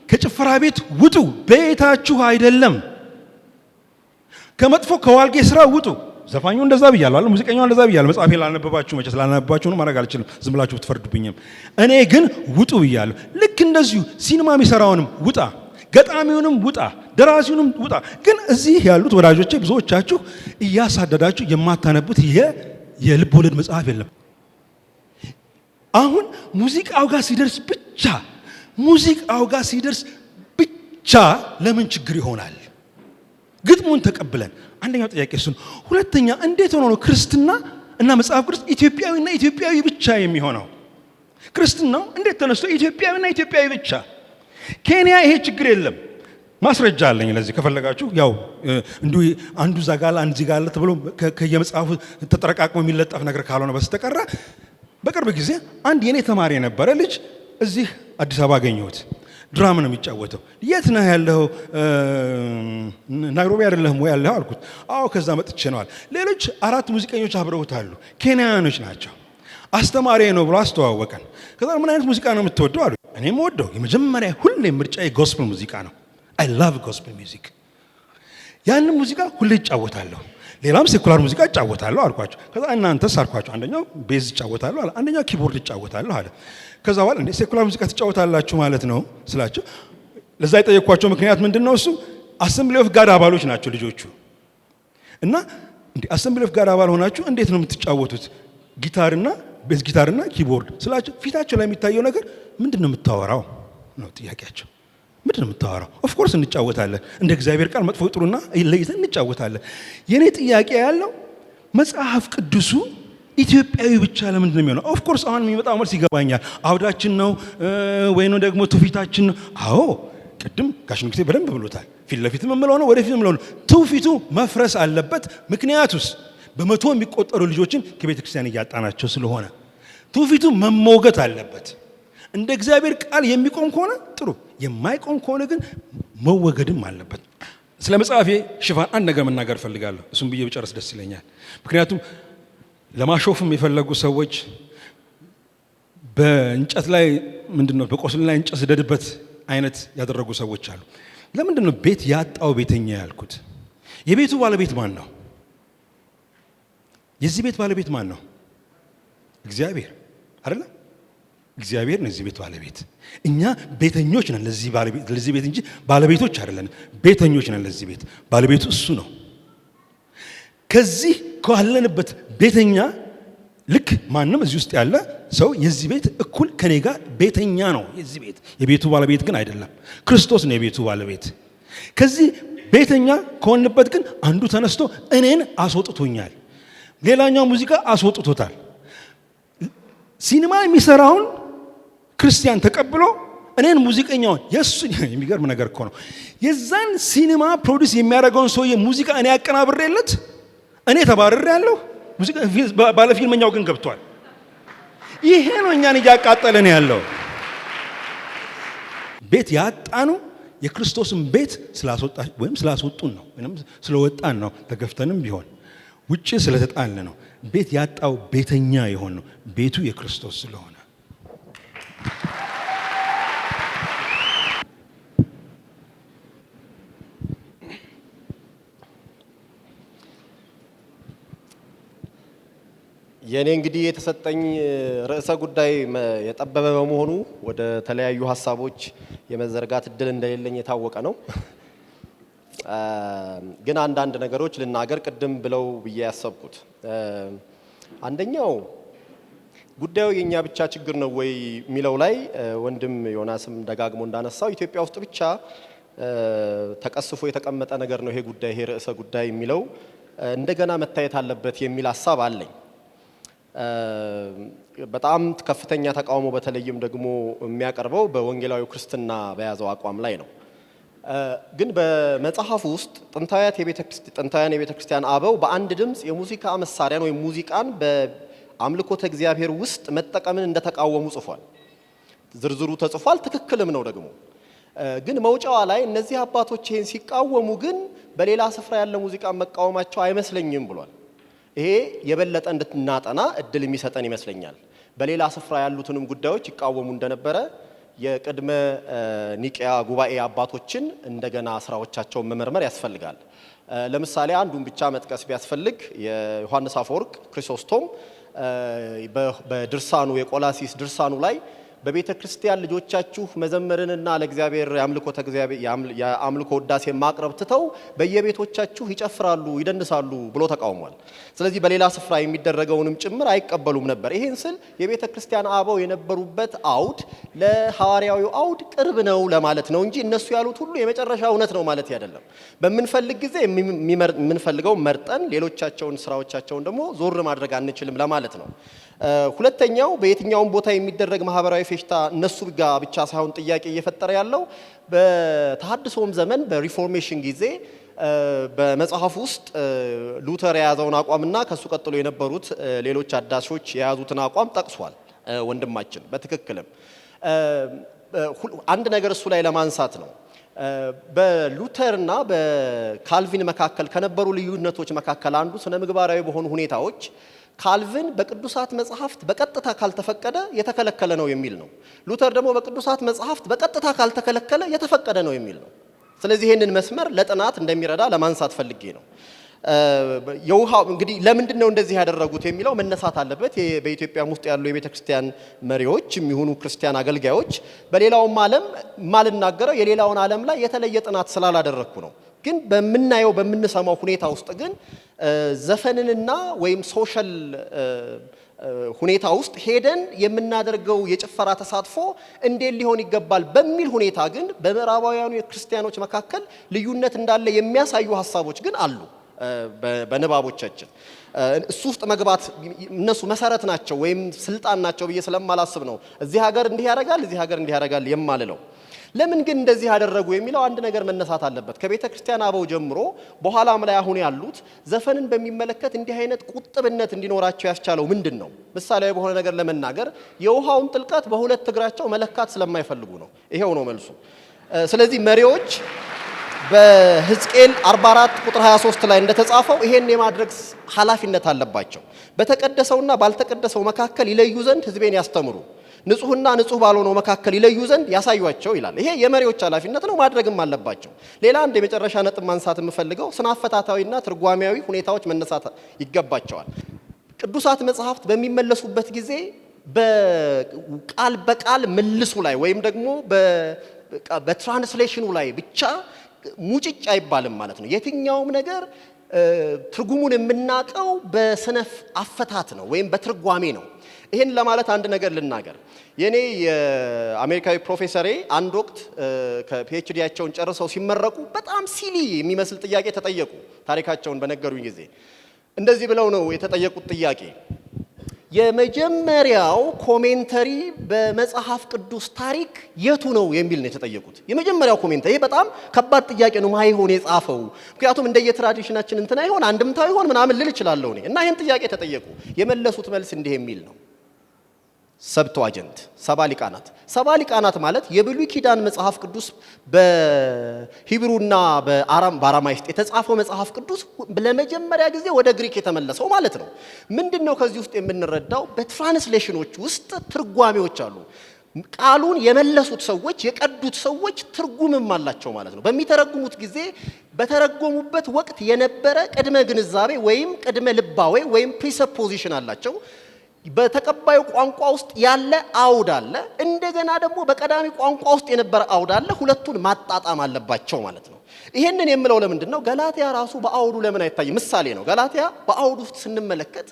ከጭፈራ ቤት ውጡ፣ ቤታችሁ አይደለም። ከመጥፎ ከዋልጌ ስራ ውጡ። ዘፋኙ እንደዛ ብያለሁ፣ ሙዚቀኛው እንደዛ ብያለሁ። መጽሐፌ ላልነበባችሁ መቼ ስላልነበባችሁ ነው ማድረግ አልችልም፣ ዝም ብላችሁ ብትፈርዱብኝም። እኔ ግን ውጡ ብያለሁ። ልክ እንደዚሁ ሲኒማ የሚሰራውንም ውጣ፣ ገጣሚውንም ውጣ፣ ደራሲውንም ውጣ። ግን እዚህ ያሉት ወዳጆቼ ብዙዎቻችሁ እያሳደዳችሁ የማታነቡት የልብ ወለድ መጽሐፍ የለም። አሁን ሙዚቃው ጋር ሲደርስ ብቻ ለምን ችግር ይሆናል? ግጥሙን ተቀብለን አንደኛው ጥያቄ እሱ ነው። ሁለተኛ እንዴት ሆኖ ነው ክርስትና እና መጽሐፍ ቅዱስ ኢትዮጵያዊና ኢትዮጵያዊ ብቻ የሚሆነው? ክርስትናው እንዴት ተነስቶ ኢትዮጵያዊና ኢትዮጵያዊ ብቻ? ኬንያ ይሄ ችግር የለም። ማስረጃ አለኝ ለዚህ ከፈለጋችሁ። ያው እንዲሁ አንዱ ዛጋላ አንዱ ዚጋላ ተብሎ ከየመጽሐፉ ተጠረቃቅሞ የሚለጠፍ ነገር ካልሆነ በስተቀር በቅርብ ጊዜ አንድ የኔ ተማሪ የነበረ ልጅ እዚህ አዲስ አበባ አገኘሁት። ድራም ነው የሚጫወተው። የት ነህ ያለው? ናይሮቢ አይደለህም ወይ ያለው አልኩት። አዎ ከዛ መጥቼ ነው አለ። ሌሎች 4 ሙዚቀኞች አብረውት አሉ። ኬንያኖች ናቸው። አስተማሪ ነው ብሎ አስተዋወቀን። ከዛ ምን አይነት ሙዚቃ ነው የምትወደው አሉ። እኔም ወደው የመጀመሪያ ሁሌ ምርጫዬ ጎስፐል ሙዚቃ ነው። አይ ላቭ ጎስፐል ሚውዚክ። ያንን ሙዚቃ ሁሌ እጫወታለሁ። ሌላም ሴኩላር ሙዚቃ እጫወታለሁ አልኳቸው። ከዛ እናንተስ አልኳቸው። አንደኛው ቤዝ እጫወታለሁ አለ፣ አንደኛው ኪቦርድ እጫወታለሁ አለ። ከዛ በኋላ እንዴ ሴኩላር ሙዚቃ ትጫወታላችሁ ማለት ነው ስላቸው፣ ለዛ የጠየኳቸው ምክንያት ምንድነው? እሱ አሰምብሊ ኦፍ ጋድ አባሎች ናቸው ልጆቹ። እና እንዴ አሰምብሊ ኦፍ ጋድ አባል ሆናችሁ እንዴት ነው የምትጫወቱት ጊታርና ቤዝ ጊታርና ኪቦርድ ስላቸው፣ ፊታቸው ላይ የሚታየው ነገር ምንድነው የምታወራው ነው ጥያቄያቸው። ምንድነው የምታወራው? ኦፍ ኮርስ እንጫወታለን፣ እንደ እግዚአብሔር ቃል መጥፎ ጥሩና ለይተን እንጫወታለን። የኔ ጥያቄ ያለው መጽሐፍ ቅዱሱ ኢትዮጵያዊ ብቻ ለምንድን ነው የሚሆነው? ኦፍ ኮርስ አሁን የሚመጣው መልስ ይገባኛል። አውዳችን ነው ወይ ነው ደግሞ ትውፊታችን ነው። አዎ ቅድም ጋሽ ንጉሴ በደንብ ብሎታል። ፊት ለፊት የምለው ነው፣ ወደፊት የምለው ነው። ትውፊቱ መፍረስ አለበት። ምክንያቱስ በመቶ የሚቆጠሩ ልጆችን ከቤተ ክርስቲያን እያጣናቸው ስለሆነ ትውፊቱ መሞገት አለበት። እንደ እግዚአብሔር ቃል የሚቆም ከሆነ ጥሩ፣ የማይቆም ከሆነ ግን መወገድም አለበት። ስለ መጽሐፌ ሽፋን አንድ ነገር መናገር እፈልጋለሁ። እሱም ብዬ ብጨርስ ደስ ይለኛል። ምክንያቱም ለማሾፍም የፈለጉ ሰዎች በእንጨት ላይ ምንድነው በቆስል ላይ እንጨት ስደድበት አይነት ያደረጉ ሰዎች አሉ። ለምንድነው ቤት ያጣው ቤተኛ ያልኩት? የቤቱ ባለቤት ማን ነው? የዚህ ቤት ባለቤት ማን ነው? እግዚአብሔር አይደለ? እግዚአብሔር ነው የዚህ ቤት ባለቤት። እኛ ቤተኞች ነን ለዚህ ቤት እንጂ ባለቤቶች አይደለን። ቤተኞች ነን ለዚህ ቤት። ባለቤቱ እሱ ነው። ከዚህ ካለንበት ቤተኛ ልክ ማንም እዚህ ውስጥ ያለ ሰው የዚህ ቤት እኩል ከኔ ጋር ቤተኛ ነው። የዚህ ቤት የቤቱ ባለቤት ግን አይደለም። ክርስቶስ ነው የቤቱ ባለቤት። ከዚህ ቤተኛ ከሆንበት ግን አንዱ ተነስቶ እኔን አስወጥቶኛል፣ ሌላኛው ሙዚቃ አስወጥቶታል። ሲኒማ የሚሰራውን ክርስቲያን ተቀብሎ እኔን ሙዚቀኛውን የሱ የሚገርም ነገር እኮ ነው። የዛን ሲኒማ ፕሮዲዩስ የሚያደርገውን ሰውዬ ሙዚቃ እኔ ያቀናብሬለት እኔ ተባረር ያለው ሙዚቃ ባለፊልመኛው ግን ገብቷል። ይሄ ነው እኛን እያቃጠለን ያለው። ቤት ያጣኑ የክርስቶስን ቤት ስላስወጣ ወይም ስላስወጡን ነው፣ ወይም ስለወጣን ነው። ተገፍተንም ቢሆን ውጪ ስለተጣለ ነው። ቤት ያጣው ቤተኛ የሆን ነው፣ ቤቱ የክርስቶስ ስለሆነ። የኔ እንግዲህ የተሰጠኝ ርዕሰ ጉዳይ የጠበበ በመሆኑ ወደ ተለያዩ ሀሳቦች የመዘርጋት እድል እንደሌለኝ የታወቀ ነው። ግን አንዳንድ ነገሮች ልናገር ቅድም ብለው ብዬ ያሰብኩት አንደኛው ጉዳዩ የኛ ብቻ ችግር ነው ወይ የሚለው ላይ ወንድም ዮናስም ደጋግሞ እንዳነሳው ኢትዮጵያ ውስጥ ብቻ ተቀስፎ የተቀመጠ ነገር ነው ይሄ ጉዳይ፣ ይሄ ርዕሰ ጉዳይ የሚለው እንደገና መታየት አለበት የሚል ሀሳብ አለኝ። በጣም ከፍተኛ ተቃውሞ በተለይም ደግሞ የሚያቀርበው በወንጌላዊ ክርስትና በያዘው አቋም ላይ ነው። ግን በመጽሐፉ ውስጥ ጥንታውያን የቤተ ክርስቲያን አበው በአንድ ድምፅ የሙዚቃ መሳሪያን ወይም ሙዚቃን በአምልኮተ እግዚአብሔር ውስጥ መጠቀምን እንደተቃወሙ ጽፏል። ዝርዝሩ ተጽፏል፣ ትክክልም ነው ደግሞ። ግን መውጫዋ ላይ እነዚህ አባቶች ይህን ሲቃወሙ ግን በሌላ ስፍራ ያለ ሙዚቃ መቃወማቸው አይመስለኝም ብሏል። ይሄ የበለጠ እንድናጠና እድል የሚሰጠን ይመስለኛል። በሌላ ስፍራ ያሉትንም ጉዳዮች ይቃወሙ እንደነበረ የቅድመ ኒቂያ ጉባኤ አባቶችን እንደገና ስራዎቻቸውን መመርመር ያስፈልጋል። ለምሳሌ አንዱን ብቻ መጥቀስ ቢያስፈልግ የዮሐንስ አፈወርቅ ክሪሶስቶም በድርሳኑ የቆላሲስ ድርሳኑ ላይ በቤተ ክርስቲያን ልጆቻችሁ መዘመርንና ለእግዚአብሔር የአምልኮ ውዳሴ ማቅረብ ትተው በየቤቶቻችሁ ይጨፍራሉ፣ ይደንሳሉ ብሎ ተቃውሟል። ስለዚህ በሌላ ስፍራ የሚደረገውንም ጭምር አይቀበሉም ነበር። ይሄን ስል የቤተ ክርስቲያን አበው የነበሩበት አውድ ለሐዋርያዊው አውድ ቅርብ ነው ለማለት ነው እንጂ እነሱ ያሉት ሁሉ የመጨረሻ እውነት ነው ማለት አይደለም። በምንፈልግ ጊዜ የምንፈልገው መርጠን ሌሎቻቸውን ስራዎቻቸውን ደግሞ ዞር ማድረግ አንችልም ለማለት ነው። ሁለተኛው በየትኛውም ቦታ የሚደረግ ማህበራዊ ፌሽታ እነሱ ጋር ብቻ ሳይሆን ጥያቄ እየፈጠረ ያለው በተሐድሶም ዘመን በሪፎርሜሽን ጊዜ በመጽሐፍ ውስጥ ሉተር የያዘውን አቋምና ከሱ ቀጥሎ የነበሩት ሌሎች አዳሾች የያዙትን አቋም ጠቅሷል ወንድማችን። በትክክልም አንድ ነገር እሱ ላይ ለማንሳት ነው። በሉተርና በካልቪን መካከል ከነበሩ ልዩነቶች መካከል አንዱ ስነ ምግባራዊ በሆኑ ሁኔታዎች ካልቪን በቅዱሳት መጽሐፍት በቀጥታ ካልተፈቀደ የተከለከለ ነው የሚል ነው። ሉተር ደግሞ በቅዱሳት መጽሐፍት በቀጥታ ካልተከለከለ የተፈቀደ ነው የሚል ነው። ስለዚህ ይህንን መስመር ለጥናት እንደሚረዳ ለማንሳት ፈልጌ ነው። የውሃው እንግዲህ ለምንድን ነው እንደዚህ ያደረጉት የሚለው መነሳት አለበት። በኢትዮጵያ ውስጥ ያሉ የቤተ ክርስቲያን መሪዎች የሚሆኑ ክርስቲያን አገልጋዮች በሌላውም ዓለም ማልናገረው የሌላውን ዓለም ላይ የተለየ ጥናት ስላላደረኩ ነው። ግን በምናየው በምንሰማው ሁኔታ ውስጥ ግን ዘፈንንና ወይም ሶሻል ሁኔታ ውስጥ ሄደን የምናደርገው የጭፈራ ተሳትፎ እንዴት ሊሆን ይገባል በሚል ሁኔታ ግን በምዕራባውያኑ የክርስቲያኖች መካከል ልዩነት እንዳለ የሚያሳዩ ሀሳቦች ግን አሉ። በንባቦቻችን እሱ ውስጥ መግባት እነሱ መሰረት ናቸው ወይም ስልጣን ናቸው ብዬ ስለማላስብ ነው እዚህ ሀገር እንዲህ ያደርጋል እዚህ ሀገር እንዲህ ያደርጋል የማልለው። ለምን ግን እንደዚህ ያደረጉ የሚለው አንድ ነገር መነሳት አለበት። ከቤተ ክርስቲያን አበው ጀምሮ በኋላም ላይ አሁን ያሉት ዘፈንን በሚመለከት እንዲህ አይነት ቁጥብነት እንዲኖራቸው ያስቻለው ምንድን ነው? ምሳሌያዊ በሆነ ነገር ለመናገር የውሃውን ጥልቀት በሁለት እግራቸው መለካት ስለማይፈልጉ ነው። ይሄው ነው መልሱ። ስለዚህ መሪዎች በሕዝቅኤል 44 ቁጥር 23 ላይ እንደተጻፈው ይሄን የማድረግ ኃላፊነት አለባቸው። በተቀደሰውና ባልተቀደሰው መካከል ይለዩ ዘንድ ሕዝቤን ያስተምሩ፣ ንጹህና ንጹህ ባልሆነው መካከል ይለዩ ዘንድ ያሳዩአቸው ይላል። ይሄ የመሪዎች ኃላፊነት ነው፣ ማድረግም አለባቸው። ሌላ አንድ የመጨረሻ ነጥብ ማንሳት የምፈልገው ስነ አፈታታዊና ትርጓሜያዊ ሁኔታዎች መነሳት ይገባቸዋል። ቅዱሳት መጽሐፍት በሚመለሱበት ጊዜ በቃል በቃል መልሱ ላይ ወይም ደግሞ በትራንስሌሽኑ ላይ ብቻ ሙጭጭ አይባልም ማለት ነው። የትኛውም ነገር ትርጉሙን የምናቀው በስነ አፈታት ነው ወይም በትርጓሜ ነው። ይሄን ለማለት አንድ ነገር ልናገር። የኔ የአሜሪካዊ ፕሮፌሰሬ አንድ ወቅት ከፒኤችዲያቸውን ጨርሰው ሲመረቁ በጣም ሲሊ የሚመስል ጥያቄ ተጠየቁ። ታሪካቸውን በነገሩኝ ጊዜ እንደዚህ ብለው ነው የተጠየቁት ጥያቄ የመጀመሪያው ኮሜንተሪ በመጽሐፍ ቅዱስ ታሪክ የቱ ነው የሚል ነው የተጠየቁት። የመጀመሪያው ኮሜንተሪ በጣም ከባድ ጥያቄ ነው። ማይሆን የጻፈው ምክንያቱም እንደየትራዲሽናችን እንትና ይሆን አንድምታው ይሆን ምናምን ልል እችላለሁ እኔ እና ይሄን ጥያቄ ተጠየቁ። የመለሱት መልስ እንዲህ የሚል ነው። ሰብተዋጀንት ሰባ ሊቃናት ማለት የብሉይ ኪዳን መጽሐፍ ቅዱስ በሂብሩና በአራማይስጥ የተጻፈው መጽሐፍ ቅዱስ ለመጀመሪያ ጊዜ ወደ ግሪክ የተመለሰው ማለት ነው። ምንድነው ከዚህ ውስጥ የምንረዳው? በትራንስሌሽኖች ውስጥ ትርጓሜዎች አሉ። ቃሉን የመለሱት ሰዎች የቀዱት ሰዎች ትርጉምም አላቸው ማለት ነው። በሚተረጉሙት ጊዜ በተረጎሙበት ወቅት የነበረ ቅድመ ግንዛቤ ወይም ቅድመ ልባዌ ወይም ፕሪሰፖዚሽን አላቸው። በተቀባዩ ቋንቋ ውስጥ ያለ አውድ አለ። እንደገና ደግሞ በቀዳሚ ቋንቋ ውስጥ የነበረ አውድ አለ። ሁለቱን ማጣጣም አለባቸው ማለት ነው። ይሄንን የምለው ለምንድን ነው? ገላትያ ራሱ በአውዱ ለምን አይታይም? ምሳሌ ነው። ገላትያ በአውዱ ውስጥ ስንመለከት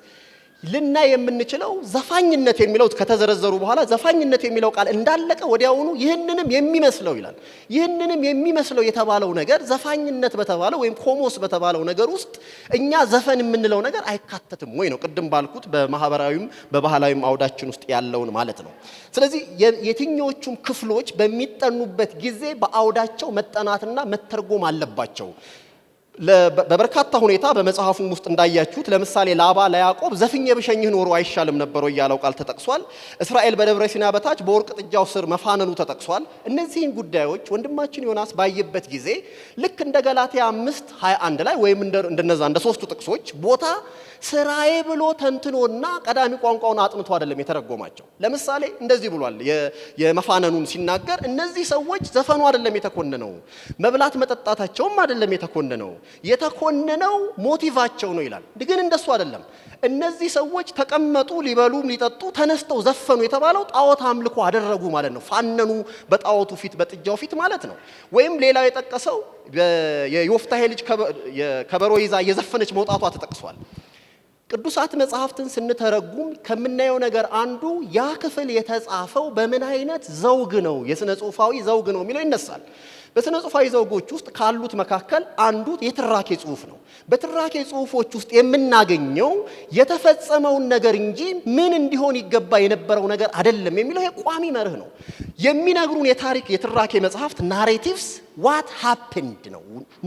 ልናይ የምንችለው ዘፋኝነት የሚለው ከተዘረዘሩ በኋላ ዘፋኝነት የሚለው ቃል እንዳለቀ ወዲያውኑ ይህንንም የሚመስለው ይላል። ይህንንም የሚመስለው የተባለው ነገር ዘፋኝነት በተባለው ወይም ኮሞስ በተባለው ነገር ውስጥ እኛ ዘፈን የምንለው ነገር አይካተትም ወይ ነው። ቅድም ባልኩት በማህበራዊም በባህላዊም አውዳችን ውስጥ ያለውን ማለት ነው። ስለዚህ የትኞቹም ክፍሎች በሚጠኑበት ጊዜ በአውዳቸው መጠናትና መተርጎም አለባቸው። በበርካታ ሁኔታ በመጽሐፉም ውስጥ እንዳያችሁት ለምሳሌ ላባ ለያዕቆብ ዘፍኜ ብሸኝህ ኖሮ አይሻልም ነበር ያለው ቃል ተጠቅሷል። እስራኤል በደብረ ሲና በታች በወርቅ ጥጃው ስር መፋነኑ ተጠቅሷል። እነዚህን ጉዳዮች ወንድማችን ዮናስ ባየበት ጊዜ ልክ እንደ ገላትያ 5:21 ላይ ወይም እንደነዛ እንደ ሶስቱ ጥቅሶች ቦታ ስራዬ ብሎ ተንትኖና ቀዳሚ ቋንቋውን አጥንቶ አይደለም የተረጎማቸው። ለምሳሌ እንደዚህ ብሏል። የመፋነኑን ሲናገር እነዚህ ሰዎች ዘፈኑ አይደለም የተኮነነው፣ መብላት መጠጣታቸውም አይደለም የተኮነነው፣ የተኮነነው ሞቲቫቸው ነው ይላል። ግን እንደሱ አይደለም። እነዚህ ሰዎች ተቀመጡ፣ ሊበሉም ሊጠጡ ተነስተው ዘፈኑ የተባለው ጣዖት አምልኮ አደረጉ ማለት ነው። ፋነኑ በጣዖቱ ፊት በጥጃው ፊት ማለት ነው። ወይም ሌላው የጠቀሰው የዮፍታሔ ልጅ ከበሮ ይዛ እየዘፈነች መውጣቷ ተጠቅሷል። ቅዱሳት መጽሐፍትን ስንተረጉም ከምናየው ነገር አንዱ ያ ክፍል የተጻፈው በምን አይነት ዘውግ ነው፣ የሥነ ጽሑፋዊ ዘውግ ነው የሚለው ይነሳል። በስነ ጽሑፋዊ ዘውጎች ውስጥ ካሉት መካከል አንዱ የትራኬ ጽሑፍ ነው። በትራኬ ጽሑፎች ውስጥ የምናገኘው የተፈጸመውን ነገር እንጂ ምን እንዲሆን ይገባ የነበረው ነገር አይደለም የሚለው የቋሚ መርህ ነው። የሚነግሩን የታሪክ የትራኬ መጽሐፍት ናሬቲቭስ ዋት ሃፕንድ ነው፣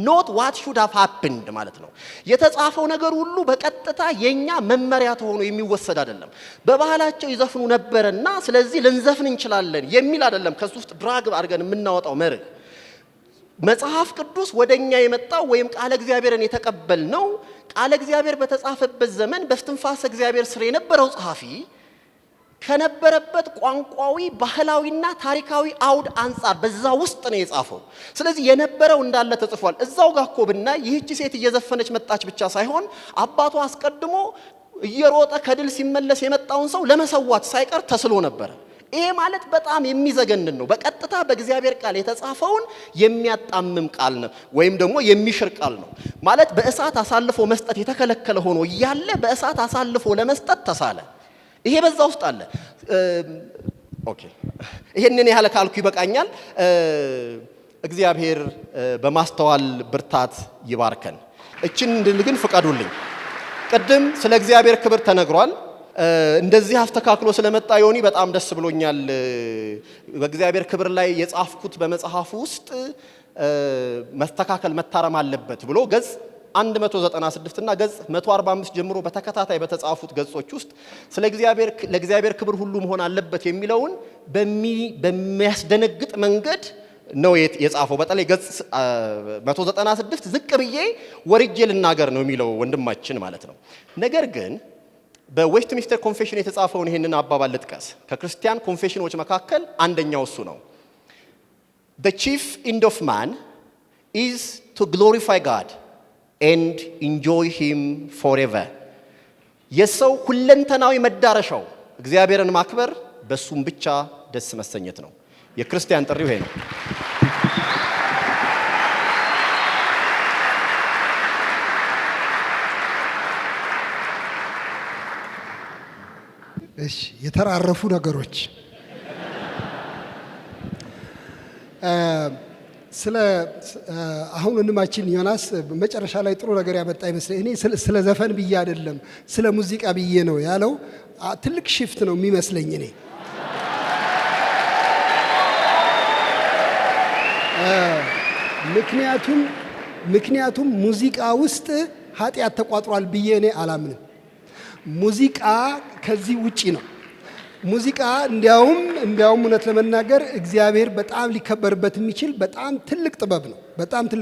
ኖት ዋት ሹድ ሃቭ ሃፕንድ ማለት ነው። የተጻፈው ነገር ሁሉ በቀጥታ የኛ መመሪያ ተሆኖ የሚወሰድ አይደለም። በባህላቸው ይዘፍኑ ነበርና ስለዚህ ልንዘፍን እንችላለን የሚል አይደለም። ከሱ ውስጥ ድራግ አድርገን የምናወጣው መርህ መጽሐፍ ቅዱስ ወደኛ የመጣው ወይም ቃለ እግዚአብሔርን የተቀበልነው ቃለ እግዚአብሔር በተጻፈበት ዘመን በስትንፋሰ እግዚአብሔር ስር የነበረው ጸሐፊ ከነበረበት ቋንቋዊ ባህላዊና ታሪካዊ አውድ አንጻር በዛ ውስጥ ነው የጻፈው። ስለዚህ የነበረው እንዳለ ተጽፏል። እዛው ጋር እኮ ብናይ ይህች ሴት እየዘፈነች መጣች ብቻ ሳይሆን አባቷ አስቀድሞ እየሮጠ ከድል ሲመለስ የመጣውን ሰው ለመሰዋት ሳይቀር ተስሎ ነበር። ይሄ ማለት በጣም የሚዘገንን ነው። በቀጥታ በእግዚአብሔር ቃል የተጻፈውን የሚያጣምም ቃል ነው ወይም ደግሞ የሚሽር ቃል ነው ማለት። በእሳት አሳልፎ መስጠት የተከለከለ ሆኖ እያለ በእሳት አሳልፎ ለመስጠት ተሳለ። ይሄ በዛ ውስጥ አለ። ኦኬ ይሄንን ያህል ካልኩ ይበቃኛል። እግዚአብሔር በማስተዋል ብርታት ይባርከን። እችን እንድል ግን ፍቀዱልኝ። ቅድም ስለ እግዚአብሔር ክብር ተነግሯል። እንደዚህ አስተካክሎ ስለመጣ ዮኒ በጣም ደስ ብሎኛል። በእግዚአብሔር ክብር ላይ የጻፍኩት በመጽሐፉ ውስጥ መስተካከል መታረም አለበት ብሎ ገጽ 196 እና ገጽ 145 ጀምሮ በተከታታይ በተጻፉት ገጾች ውስጥ ስለ እግዚአብሔር ለእግዚአብሔር ክብር ሁሉ መሆን አለበት የሚለውን በሚያስደነግጥ መንገድ ነው የጻፈው። በተለይ ገጽ 196 ዝቅ ብዬ ወርጄ ልናገር ነው የሚለው ወንድማችን ማለት ነው። ነገር ግን በዌስትሚኒስተር ኮንፌሽን የተጻፈውን ይሄንን አባባል ልጥቀስ። ከክርስቲያን ኮንፌሽኖች መካከል አንደኛው እሱ ነው። The chief end of man is to glorify God and enjoy him forever. የሰው ሁለንተናዊ መዳረሻው እግዚአብሔርን ማክበር በሱም ብቻ ደስ መሰኘት ነው። የክርስቲያን ጥሪው ይሄ ነው። እሺ የተራረፉ ነገሮች ስለ አሁን ወንድማችን ዮናስ መጨረሻ ላይ ጥሩ ነገር ያመጣ ይመስለኝ። እኔ ስለ ዘፈን ብዬ አይደለም ስለ ሙዚቃ ብዬ ነው ያለው። ትልቅ ሽፍት ነው የሚመስለኝ እኔ ምክንያቱም ሙዚቃ ውስጥ ኃጢአት ተቋጥሯል ብዬ እኔ አላምንም። ሙዚቃ ከዚህ ውጪ ነው። ሙዚቃ እንዲያውም እውነት ለመናገር እግዚአብሔር በጣም ሊከበርበት የሚችል በጣም ትልቅ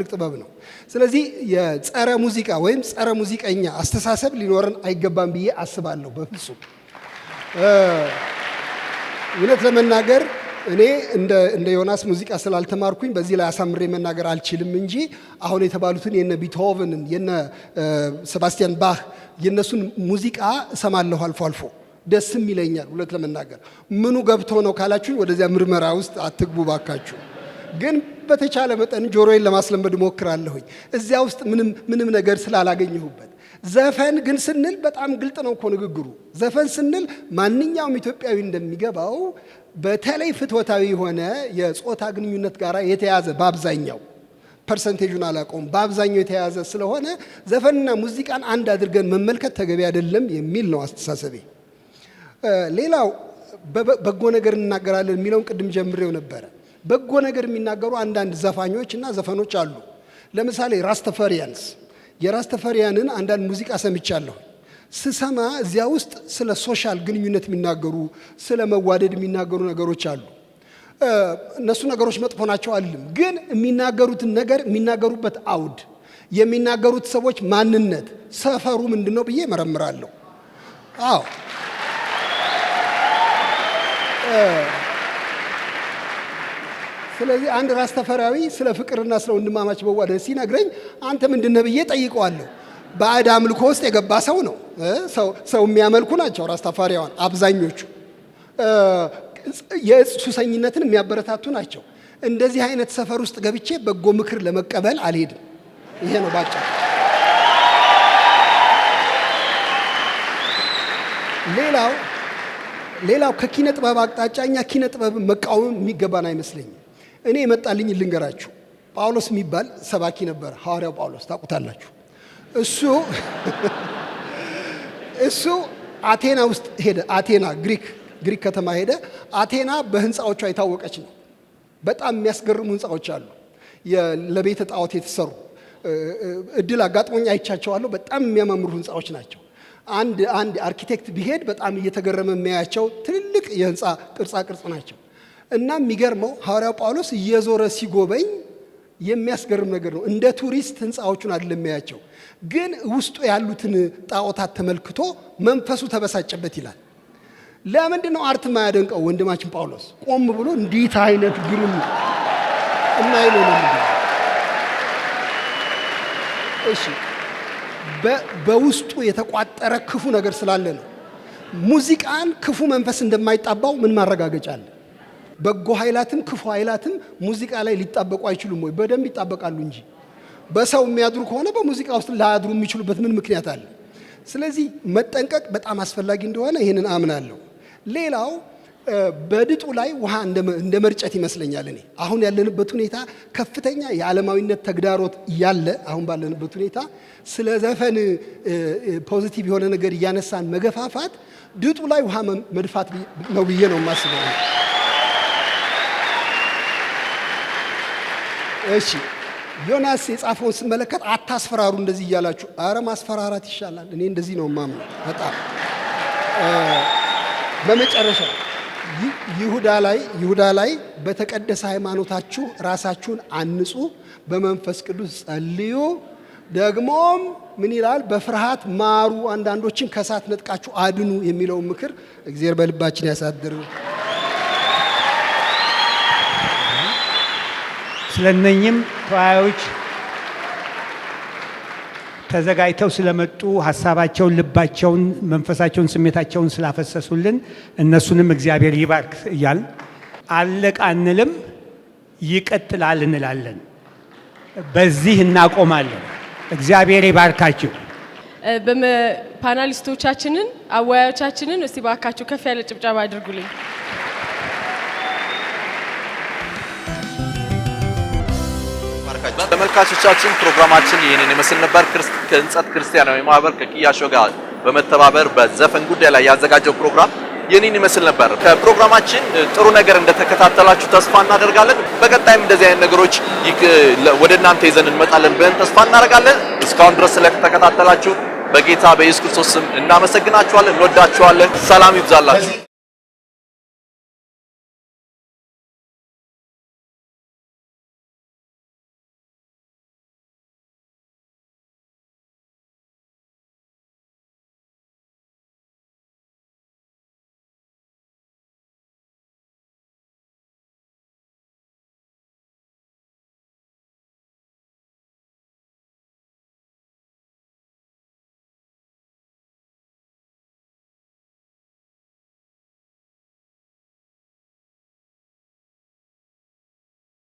ጥበብ ነው። ስለዚህ የጸረ ሙዚቃ ወይም ጸረ ሙዚቀኛ አስተሳሰብ ሊኖረን አይገባም ብዬ አስባለሁ። በፍጹም እውነት ለመናገር እኔ እንደ ዮናስ ሙዚቃ ስላልተማርኩኝ በዚህ ላይ አሳምሬ መናገር አልችልም እንጂ አሁን የተባሉትን የነ ቢትሆቨንን የነ ሴባስቲያን ባህ የነሱን ሙዚቃ እሰማለሁ አልፎ አልፎ፣ ደስም ይለኛል። እውነት ለመናገር ምኑ ገብቶ ነው ካላችሁኝ ወደዚያ ምርመራ ውስጥ አትግቡ ባካችሁ። ግን በተቻለ መጠን ጆሮዬን ለማስለመድ እሞክራለሁኝ እዚያ ውስጥ ምንም ነገር ስላላገኘሁበት። ዘፈን ግን ስንል በጣም ግልጥ ነው እኮ ንግግሩ። ዘፈን ስንል ማንኛውም ኢትዮጵያዊ እንደሚገባው በተለይ ፍትወታዊ የሆነ የጾታ ግንኙነት ጋር የተያዘ በአብዛኛው ፐርሰንቴጁን አላውቀውም፣ በአብዛኛው የተያዘ ስለሆነ ዘፈንና ሙዚቃን አንድ አድርገን መመልከት ተገቢ አይደለም የሚል ነው አስተሳሰቤ። ሌላው በጎ ነገር እናገራለን የሚለውን ቅድም ጀምሬው ነበረ። በጎ ነገር የሚናገሩ አንዳንድ ዘፋኞች እና ዘፈኖች አሉ። ለምሳሌ ራስተፈሪያንስ፣ የራስተፈሪያንን አንዳንድ ሙዚቃ ሰምቻለሁ። ስሰማ እዚያ ውስጥ ስለ ሶሻል ግንኙነት የሚናገሩ ስለ መዋደድ የሚናገሩ ነገሮች አሉ። እነሱ ነገሮች መጥፎ ናቸው አይደለም፣ ግን የሚናገሩትን ነገር የሚናገሩበት አውድ፣ የሚናገሩት ሰዎች ማንነት፣ ሰፈሩ ምንድነው ብዬ መረምራለሁ። አዎ ስለዚህ አንድ ራስተፈራዊ ስለ ፍቅርና ስለ ወንድማማች መዋደድ ሲነግረኝ አንተ ምንድነው ብዬ ጠይቀዋለሁ። ባዕድ አምልኮ ውስጥ የገባ ሰው ነው። ሰው የሚያመልኩ ናቸው ራስተፋሪያን አብዛኞቹ። የእጽ ሱሰኝነትን የሚያበረታቱ ናቸው። እንደዚህ አይነት ሰፈር ውስጥ ገብቼ በጎ ምክር ለመቀበል አልሄድም። ይሄ ነው ባጭሩ። ሌላው ከኪነ ጥበብ አቅጣጫ እኛ ኪነ ጥበብ መቃወም የሚገባን አይመስለኝም። እኔ የመጣልኝ ልንገራችሁ። ጳውሎስ የሚባል ሰባኪ ነበር። ሐዋርያው ጳውሎስ ታውቁታላችሁ። እሱ አቴና ውስጥ ሄደ። አቴና ግሪክ ከተማ ሄደ። አቴና በህንፃዎቿ የታወቀች ነው። በጣም የሚያስገርሙ ህንፃዎች አሉ፣ ለቤተ ጣዖት የተሰሩ። እድል አጋጥሞኝ አይቻቸዋለሁ። በጣም የሚያማምሩ ህንፃዎች ናቸው። አንድ አርኪቴክት ቢሄድ በጣም እየተገረመ የሚያያቸው ትልልቅ የህንፃ ቅርጻ ናቸው። እና የሚገርመው ሐዋርያው ጳውሎስ እየዞረ ሲጎበኝ የሚያስገርም ነገር ነው። እንደ ቱሪስት ህንፃዎቹን አይደለም የሚያያቸው፣ ግን ውስጡ ያሉትን ጣዖታት ተመልክቶ መንፈሱ ተበሳጨበት ይላል። ለምንድን ነው አርት የማያደንቀው ወንድማችን ጳውሎስ? ቆም ብሎ እንዴት አይነት ግሩም እናይለው ነው። እሺ በውስጡ የተቋጠረ ክፉ ነገር ስላለ ነው። ሙዚቃን ክፉ መንፈስ እንደማይጣባው ምን ማረጋገጫ አለ? በጎ ኃይላትም ክፉ ኃይላትም ሙዚቃ ላይ ሊጣበቁ አይችሉም ወይ? በደንብ ይጣበቃሉ እንጂ። በሰው የሚያድሩ ከሆነ በሙዚቃ ውስጥ ላያድሩ የሚችሉበት ምን ምክንያት አለ? ስለዚህ መጠንቀቅ በጣም አስፈላጊ እንደሆነ ይህንን አምናለሁ። ሌላው በድጡ ላይ ውሃ እንደ መርጨት ይመስለኛል። እኔ አሁን ያለንበት ሁኔታ ከፍተኛ የዓለማዊነት ተግዳሮት እያለ አሁን ባለንበት ሁኔታ ስለ ዘፈን ፖዚቲቭ የሆነ ነገር እያነሳን መገፋፋት ድጡ ላይ ውሃ መድፋት ነው ብዬ ነው የማስበው። እሺ ዮናስ የጻፈውን ስመለከት አታስፈራሩ እንደዚህ እያላችሁ፣ አረ ማስፈራራት ይሻላል። እኔ እንደዚህ ነው የማምነው በጣም በመጨረሻ ይሁዳ ላይ በተቀደሰ ሃይማኖታችሁ ራሳችሁን አንጹ፣ በመንፈስ ቅዱስ ጸልዩ፣ ደግሞም ምን ይላል? በፍርሃት ማሩ፣ አንዳንዶችን ከእሳት ነጥቃችሁ አድኑ የሚለውን ምክር እግዚአብሔር በልባችን ያሳድር። ስለነኝም ተወያዮች ተዘጋጅተው ስለመጡ ሀሳባቸውን፣ ልባቸውን፣ መንፈሳቸውን፣ ስሜታቸውን ስላፈሰሱልን እነሱንም እግዚአብሔር ይባርክ እያል አለቃ አንልም፣ ይቀጥላል እንላለን። በዚህ እናቆማለን። እግዚአብሔር ይባርካችሁ። ፓናሊስቶቻችንን አወያዮቻችንን እስቲ ባካችሁ ከፍ ያለ ጭብጨባ አድርጉልኝ። ተመልካቾቻችን ፕሮግራማችን ይህንን ይመስል ነበር። ከህንጸት ክርስቲያናዊ ማህበር ከቅያሾ ጋር በመተባበር በዘፈን ጉዳይ ላይ ያዘጋጀው ፕሮግራም ይህንን ይመስል ነበር። ከፕሮግራማችን ጥሩ ነገር እንደተከታተላችሁ ተስፋ እናደርጋለን። በቀጣይም እንደዚህ አይነት ነገሮች ወደ እናንተ ይዘን እንመጣለን ብለን ተስፋ እናደርጋለን። እስካሁን ድረስ ስለተከታተላችሁ በጌታ በኢየሱስ ክርስቶስ ስም እናመሰግናችኋለን፣ እንወዳችኋለን። ሰላም ይብዛላችሁ።